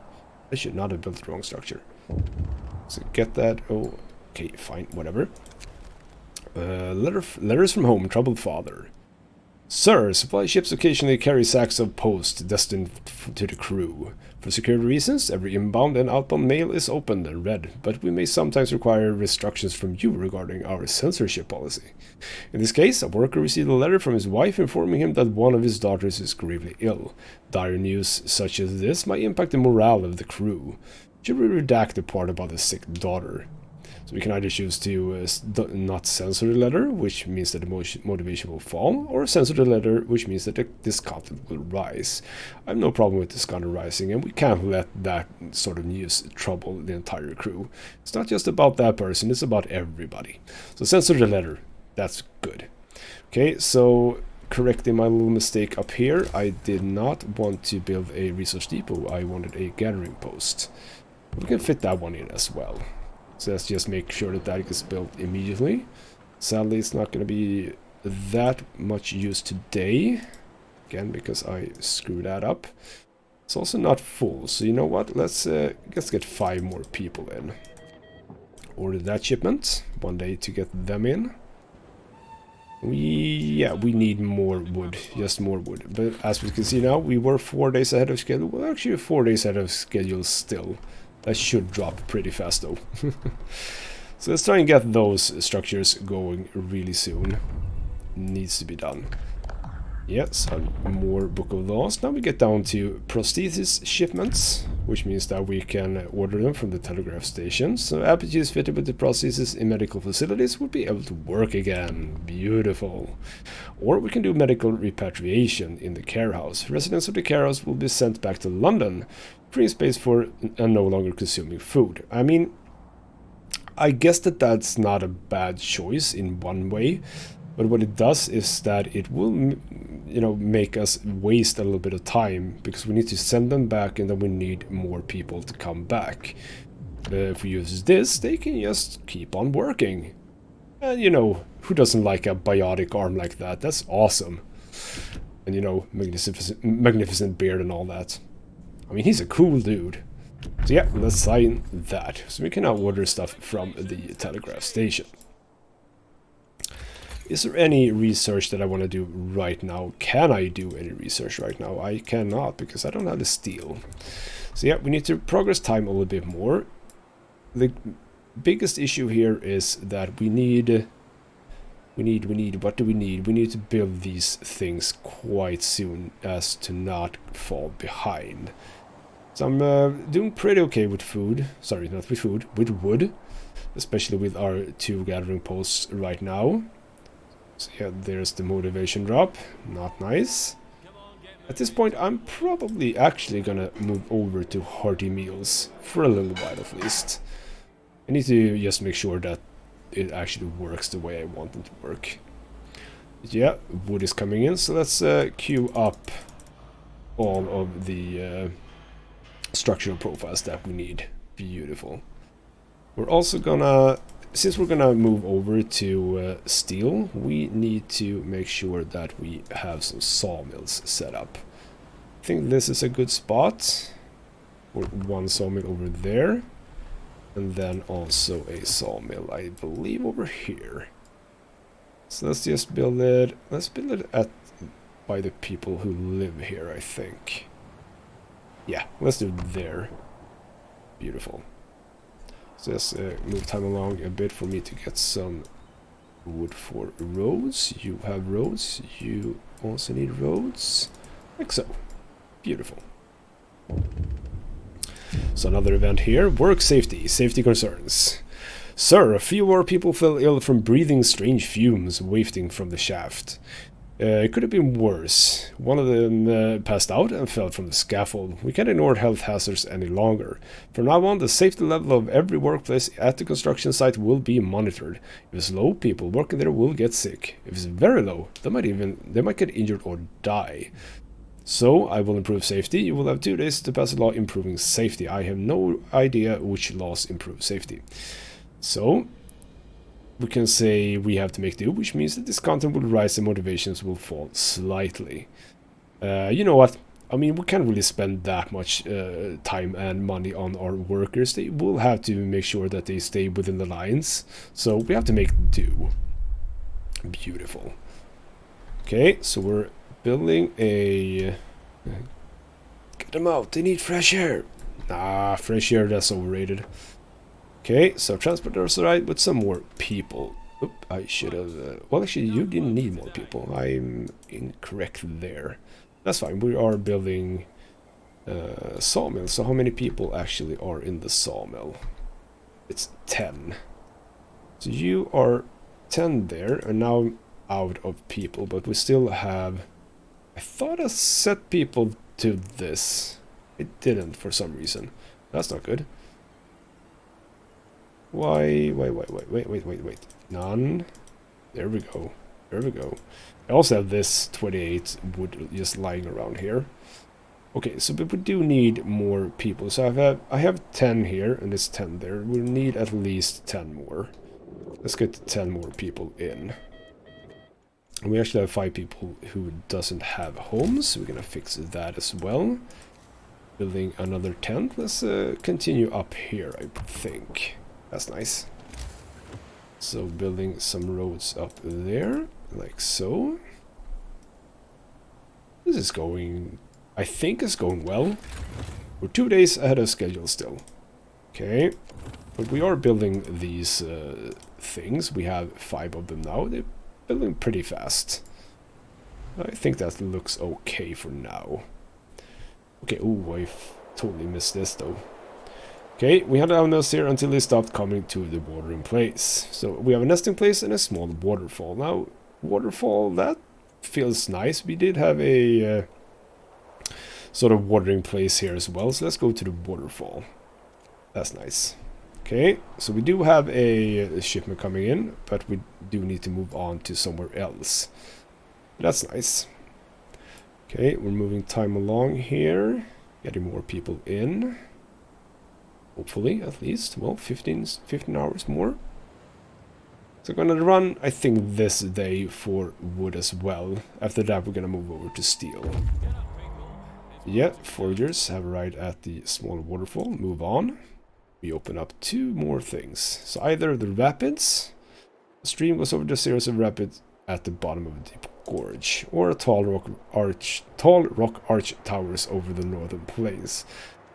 I should not have built the wrong structure. So get that. Oh, okay, fine, whatever. Letters from home, troubled father. Sir, supply ships occasionally carry sacks of post destined to the crew. For security reasons, every inbound and outbound mail is opened and read, but we may sometimes require instructions from you regarding our censorship policy. In this case, a worker received a letter from his wife informing him that one of his daughters is gravely ill. Dire news such as this might impact the morale of the crew. Should we redact the part about the sick daughter? So we can either choose to not censor the letter, which means that the motivation will fall, or censor the letter, which means that the discontent will rise. I have no problem with discontent rising, and we can't let that sort of news trouble the entire crew. It's not just about that person, it's about everybody. So censor the letter, that's good. Okay, so correcting my little mistake up here, I did not want to build a resource depot, I wanted a gathering post. We can fit that one in as well. So let's just make sure that that gets built immediately. Sadly, it's not going to be that much use today. Again, because I screwed that up. It's also not full, so you know what? Let's get 5 more people in. Order that shipment. 1 day to get them in. We need more wood. Just more wood. But as we can see now, we were 4 days ahead of schedule. Well, actually 4 days ahead of schedule still. That should drop pretty fast though. So let's try and get those structures going really soon. Needs to be done. Yes, more Book of Laws. Now we get down to prosthesis shipments, which means that we can order them from the telegraph station. So amputees fitted with the prosthesis in medical facilities would be able to work again. Beautiful. Or we can do medical repatriation in the care house. Residents of the care house will be sent back to London, free space for and no longer consuming food. I mean, I guess that's not a bad choice in one way. But what it does is that it will, you know, make us waste a little bit of time, because we need to send them back, and then we need more people to come back. If we use this, they can just keep on working. And, you know, who doesn't like a biotic arm like that? That's awesome. And, you know, magnificent beard and all that. I mean, he's a cool dude. So yeah, let's sign that. So we can now order stuff from the telegraph station. Is there any research that I want to do right now? Can I do any research right now? I cannot, because I don't have the steel. So yeah, we need to progress time a little bit more. The biggest issue here is that we need, what do we need? We need to build these things quite soon as to not fall behind. So I'm doing pretty okay with food. Sorry, not with food, with wood. Especially with our 2 gathering posts right now. So yeah, there's the motivation drop. Not nice. At this point, I'm probably actually gonna move over to hearty meals. For a little while at least. I need to just make sure that it actually works the way I want it to work. But yeah, wood is coming in, so let's queue up all of the structural profiles that we need. Beautiful. We're also gonna, since we're gonna move over to steel, we need to make sure that we have some sawmills set up. I think this is a good spot. Or 1 sawmill over there. And then also a sawmill, I believe, over here. So let's just build it. Let's build it at by the people who live here, I think. Yeah, let's do it there. Beautiful. So just move time along a bit for me to get some wood for roads. You have roads. You also need roads. Like so. Beautiful. So another event here. Work safety. Safety concerns. Sir, a few more people fell ill from breathing strange fumes wafting from the shaft. It could have been worse. One of them passed out and fell from the scaffold. We can't ignore health hazards any longer. From now on, the safety level of every workplace at the construction site will be monitored. If it's low, people working there will get sick. If it's very low, they might get injured or die. So, I will improve safety. You will have 2 days to pass a law improving safety. I have no idea which laws improve safety. So, we can say we have to make do, which means that this content will rise and motivations will fall slightly. You know what? I mean, we can't really spend that much time and money on our workers. They will have to make sure that they stay within the lines. So, we have to make do. Beautiful. Okay, so we're building a... Get them out, they need fresh air. Nah, fresh air, that's overrated. Okay, so transporters arrived with some more people. Oop, I should have... well, actually, you didn't need more people. I'm incorrect there. That's fine, we are building sawmill. So how many people actually are in the sawmill? It's 10. So you are 10 there, and now I'm out of people, but we still have... I thought I set people to this. It didn't for some reason. That's not good. Wait. None. There we go. There we go. I also have this 28 wood just lying around here. Okay, so but we do need more people. So I have 10 here and it's 10 there. We need at least 10 more. Let's get 10 more people in. And we actually have 5 people who doesn't have homes, so we're gonna fix that as well. Building another tent. Let's continue up here, I think. That's nice. So building some roads up there, like so. This is going, I think it's going well. We're 2 days ahead of schedule still. Okay, but we are building these things. We have 5 of them now. They're building pretty fast. I think that looks okay for now. Okay, ooh, I totally missed this though. Okay, we had animals here until they stopped coming to the watering place. So we have a nesting place and a small waterfall. Now, waterfall, that feels nice. We did have a sort of watering place here as well. So let's go to the waterfall. That's nice. Okay, so we do have a shipment coming in, but we do need to move on to somewhere else. That's nice. Okay, we're moving time along here, getting more people in. Hopefully, at least, well, 15 hours more. So we're gonna run, I think, this day for wood as well. After that, we're gonna move over to steel. Yeah, foragers have arrived at the small waterfall. Move on. We open up 2 more things. So either the rapids, the stream goes over the series of rapids at the bottom of a deep gorge, or a tall rock arch towers over the northern plains.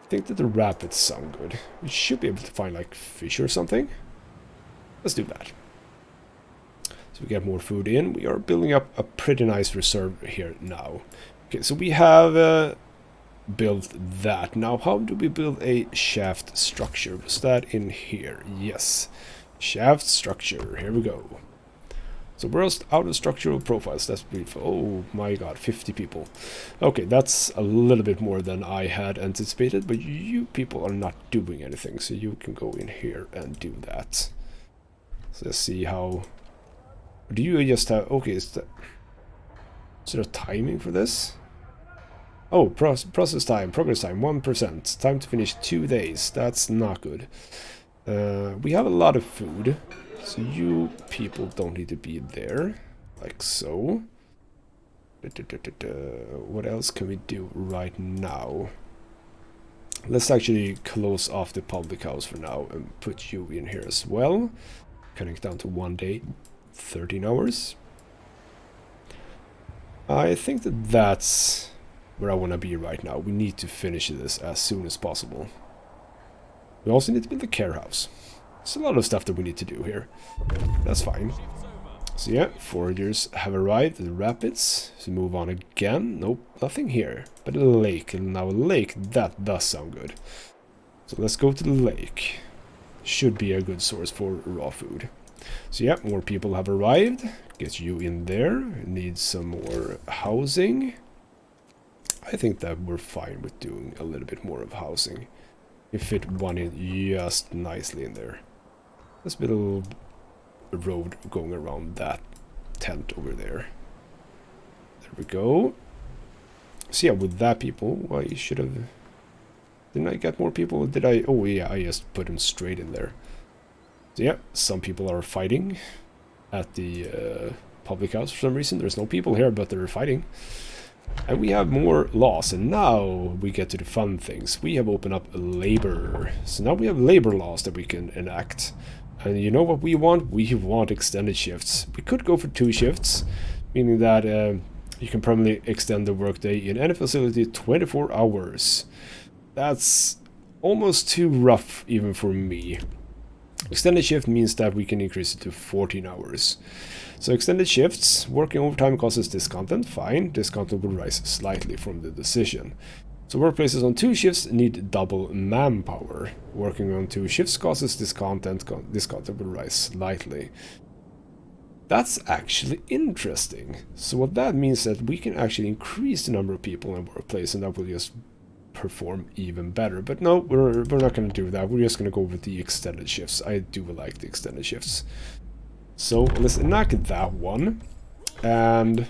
I think that the rapids sound good. We should be able to find like fish or something. Let's do that. So we get more food in. We are building up a pretty nice reserve here now. Okay, so we have built that. Now, how do we build a shaft structure? Was that in here? Yes. Shaft structure. Here we go. So we're out of structural profiles. That's beautiful. Oh my god, 50 people. Okay, that's a little bit more than I had anticipated, but you people are not doing anything, so you can go in here and do that. So let's see how... Do you just have... Okay, is there a timing for this? Oh, process time, progress time, 1%. Time to finish 2 days. That's not good. We have a lot of food, so you people don't need to be there. Like so. What else can we do right now? Let's actually close off the public house for now and put you in here as well. Cutting it down to 1 day, 13 hours. I think that that's where I want to be right now. We need to finish this as soon as possible. We also need to build a care house. There's a lot of stuff that we need to do here. That's fine. So yeah, foragers have arrived at the rapids. So move on again. Nope, nothing here. But a lake. And now a lake, that does sound good. So let's go to the lake. Should be a good source for raw food. So yeah, more people have arrived. Get you in there. Need some more housing. I think that we're fine with doing a little bit more of housing. You fit one in just nicely in there. Let's build a road going around that tent over there. There we go. So yeah, with that people, well, you should have... Didn't I get more people? Did I? Oh yeah, I just put them straight in there. So yeah, some people are fighting at the public house for some reason. There's no people here, but they're fighting. And we have more laws, and now we get to the fun things. We have opened up labor. So now we have labor laws that we can enact. And you know what we want? We want extended shifts. We could go for 2 shifts, meaning that you can permanently extend the workday in any facility 24 hours. That's almost too rough even for me. Extended shift means that we can increase it to 14 hours. So extended shifts, working overtime causes discontent, fine. Discontent will rise slightly from the decision. So workplaces on 2 shifts need double manpower. Working on 2 shifts causes discontent, discontent will rise slightly. That's actually interesting. So what that means is that we can actually increase the number of people in workplace, and that will just perform even better. But no, we're not going to do that. We're just going to go with the extended shifts. I do like the extended shifts. So let's enact that one. And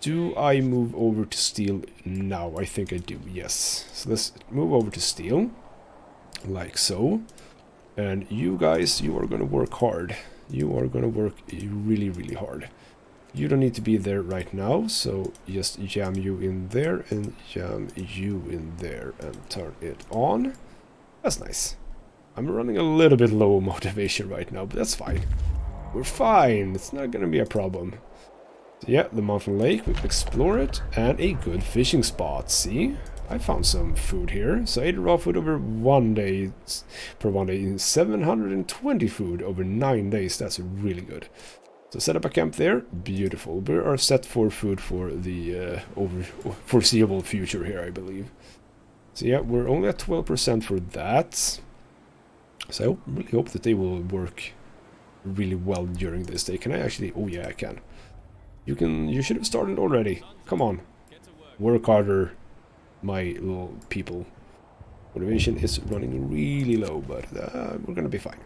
do I move over to steel now? I think I do, yes. So let's move over to steel, like so. And you guys, you are going to work hard. You are going to work really, really hard. You don't need to be there right now, so just jam you in there and jam you in there and turn it on. That's nice. I'm running a little bit low motivation right now, but that's fine. We're fine. It's not going to be a problem. So yeah, the mountain lake, we can explore it, and a good fishing spot. See? I found some food here. So 80 raw food over 1 day, per 1 day, 720 food over 9 days. That's really good. So set up a camp there. Beautiful. We are set for food for the foreseeable future here, I believe. So yeah, we're only at 12% for that. So I really hope that they will work really well during this day. Can I actually... Oh yeah, I can. You should have started already. Come on. Work harder, my little people. Motivation is running really low, but we're gonna be fine.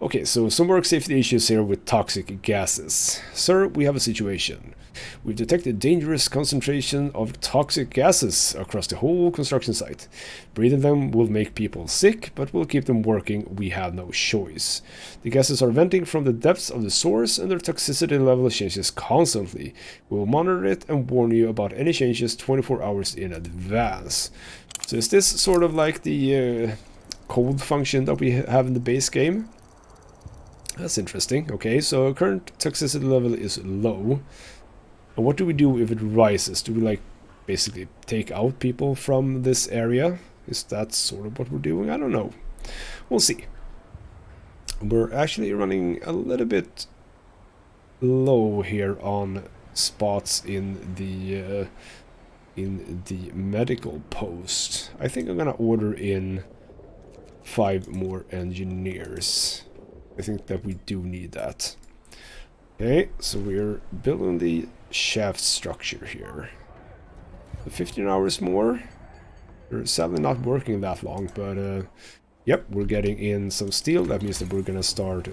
Okay, so some work safety issues here with toxic gases. Sir, we have a situation. We've detected dangerous concentration of toxic gases across the whole construction site. Breathing them will make people sick, but we'll keep them working. We have no choice. The gases are venting from the depths of the source, and their toxicity level changes constantly. We will monitor it and warn you about any changes 24 hours in advance. So is this sort of like the cold function that we have in the base game? That's interesting. Okay, so current toxicity level is low. And what do we do if it rises? Do we like basically take out people from this area? Is that sort of what we're doing? I don't know. We'll see. We're actually running a little bit low here on spots in the medical post. I think I'm gonna order in 5 more engineers. I think that we do need that. Okay, so we're building the shaft structure here. 15 hours more. We're sadly not working that long, but yep, we're getting in some steel. That means that we're gonna start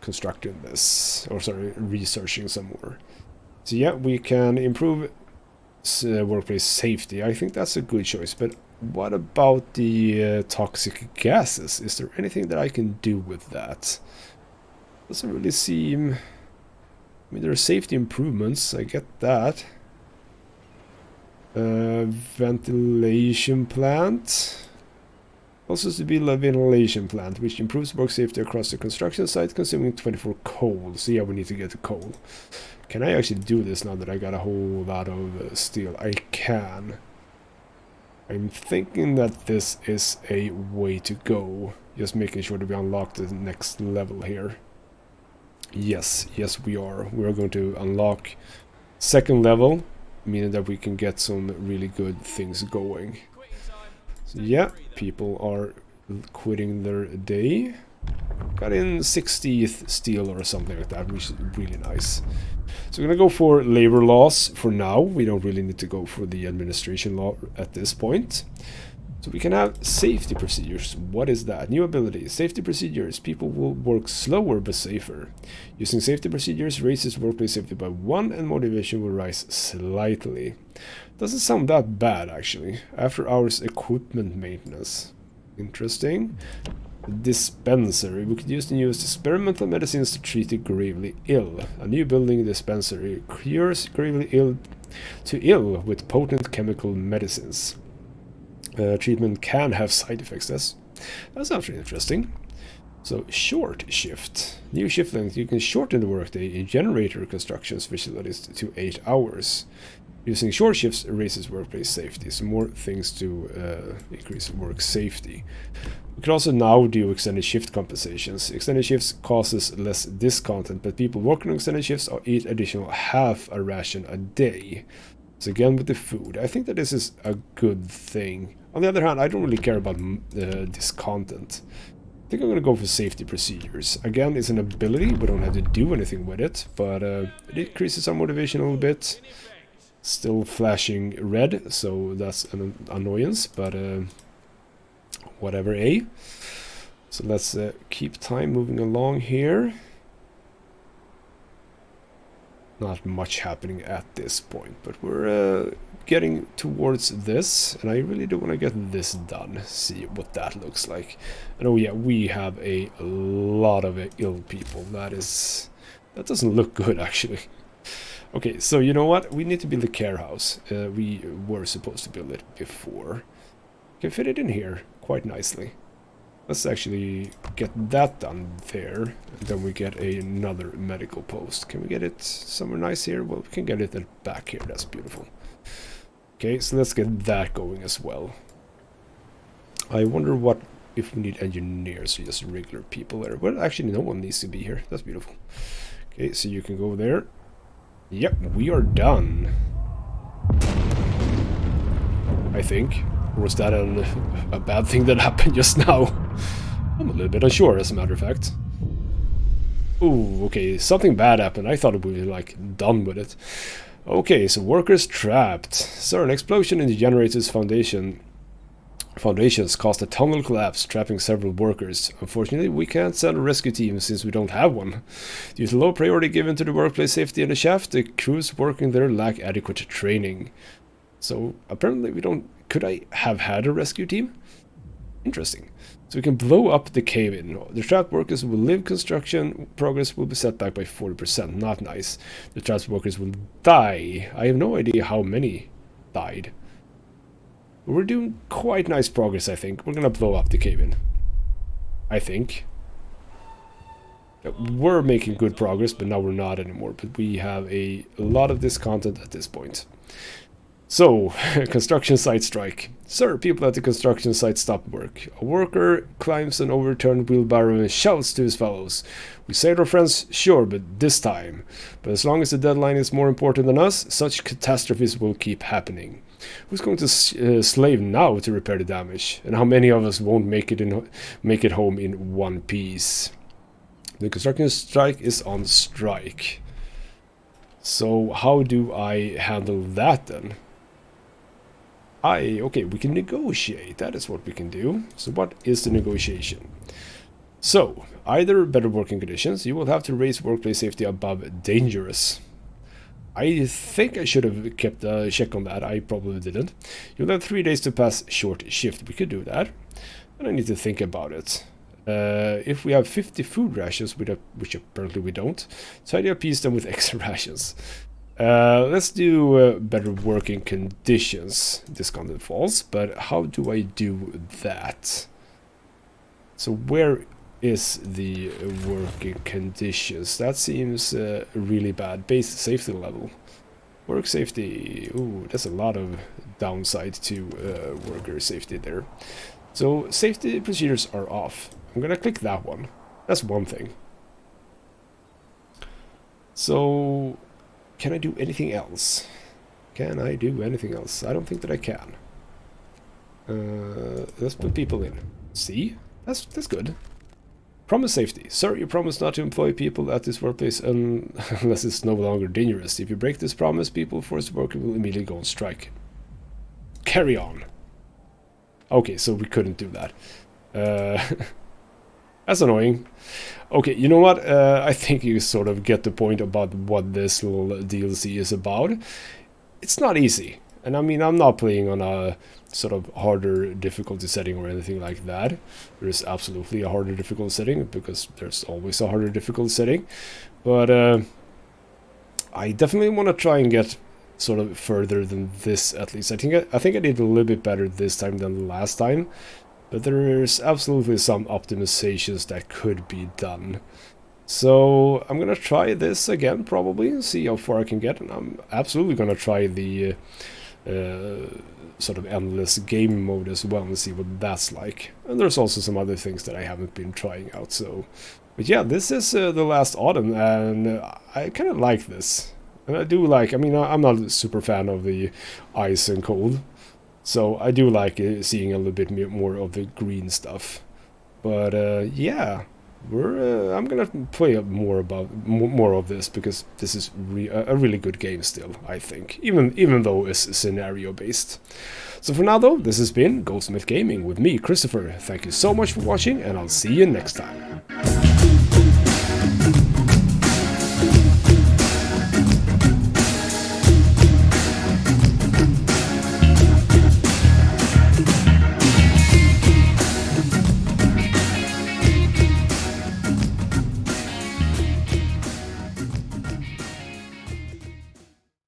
constructing this, or sorry, researching some more. So yeah, we can improve workplace safety. I think that's a good choice, but what about the toxic gases? Is there anything that I can do with that? Doesn't really seem... I mean, there are safety improvements, I get that. Ventilation plant. Also to be a ventilation plant, which improves work safety across the construction site, consuming 24 coal. So yeah, we need to get the coal. Can I actually do this now that I got a whole lot of steel? I can. I'm thinking that this is a way to go. Just making sure that we unlock the next level here. Yes, we are. We're going to unlock second level, meaning that we can get some really good things going. So yeah, people are quitting their day. Got in 60th steel or something like that, which is really nice. So we're gonna go for labor laws for now. We don't really need to go for the administration law at this point. So we can have safety procedures. What is that? New ability. Safety procedures. People will work slower but safer. Using safety procedures raises workplace safety by 1 and motivation will rise slightly. Doesn't sound that bad actually. After hours equipment maintenance. Interesting. Dispensary. We could use the newest experimental medicines to treat the gravely ill. A new building dispensary cures gravely ill with potent chemical medicines. Treatment can have side effects. That sounds really interesting. So short shift. New shift length. You can shorten the workday in generator constructions facilities to 8 hours. Using short shifts raises workplace safety. So more things to increase work safety. We can also now do extended shift compensations. Extended shifts causes less discontent, but people working on extended shifts eat additional half a ration a day. So again with the food, I think that this is a good thing. On the other hand, I don't really care about discontent. I think I'm going to go for safety procedures. Again, it's an ability, we don't have to do anything with it, but it increases our motivation a little bit. Still flashing red, so that's an annoyance, but whatever, eh? So let's keep time moving along here. Not much happening at this point, but we're getting towards this, and I really do want to get this done, see what that looks like. And oh yeah, we have a lot of ill people. That doesn't look good actually. Okay, so you know what? We need to build a care house. We were supposed to build it before. Can fit it in here quite nicely. Let's actually get that done there, and then we get another medical post. Can we get it somewhere nice here? Well, we can get it at the back here. That's beautiful. Okay, so let's get that going as well. I wonder what if we need engineers or just regular people there. Well, actually, no one needs to be here. That's beautiful. Okay, so you can go there. Yep, we are done. I think. Or was that a bad thing that happened just now? I'm a little bit unsure, as a matter of fact. Ooh, okay, something bad happened. I thought we were, like, done with it. Okay, so workers trapped. Sir, an explosion in the generator's foundation Foundations caused a tunnel collapse, trapping several workers. Unfortunately, we can't send a rescue team since we don't have one. Due to low priority given to the workplace safety in the shaft, the crews working there lack adequate training. So, apparently we don't... Could I have had a rescue team? Interesting. So we can blow up the cave-in. The trapped workers will live. Construction progress will be set back by 40%. Not nice. The trapped workers will die. I have no idea how many died. We're doing quite nice progress, I think. We're gonna blow up the cave-in. I think. We're making good progress, but now we're not anymore. But we have a lot of this content at this point. So, construction site strike. Sir, people at the construction site stop work. A worker climbs an overturned wheelbarrow and shouts to his fellows. We saved our friends, sure, but this time. But as long as the deadline is more important than us, such catastrophes will keep happening. Who's going to slave now to repair the damage? And how many of us won't make it home in one piece? The construction strike is on strike. So how do I handle that then? Okay, we can negotiate. That is what we can do. So what is the negotiation? So, either better working conditions, you will have to raise workplace safety above dangerous. I think I should have kept a check on that. I probably didn't. You'll have 3 days to pass short shift. We could do that. And I need to think about it. If we have 50 food rations, which apparently we don't, tidy up piece them with extra rations. Let's do better working conditions. Discounted false, but how do I do that? So where is the working conditions? That seems really bad. Base safety level. Work safety. Ooh, there's a lot of downside to worker safety there. So safety procedures are off. I'm gonna click that one. That's one thing. So can I do anything else? Can I do anything else? I don't think that I can. Let's put people in. See? That's good. Promise safety. Sir, you promise not to employ people at this workplace unless it's no longer dangerous. If you break this promise, people forced to work will immediately go on strike. Carry on. Okay, so we couldn't do that. That's annoying. Okay, you know what? I think you sort of get the point about what this little DLC is about. It's not easy. And I mean, I'm not playing on a sort of harder difficulty setting or anything like that. There is absolutely a harder difficulty setting, because there's always a harder difficulty setting. But I definitely want to try and get sort of further than this, at least. I think I did a little bit better this time than the last time. But there's absolutely some optimizations that could be done. So I'm gonna try this again, probably, see how far I can get. And I'm absolutely gonna try the sort of endless game mode as well and see what that's like. And there's also some other things that I haven't been trying out. So, but yeah, this is The Last Autumn, and I kind of like this. And I do like, I mean, I'm not a super fan of the ice and cold. So I do like seeing a little bit more of the green stuff. But yeah, I'm gonna play more of this, because this is a really good game still, I think, even though it's scenario based. So for now though, this has been Goldsmith Gaming with me, Christopher. Thank you so much for watching, and I'll see you next time.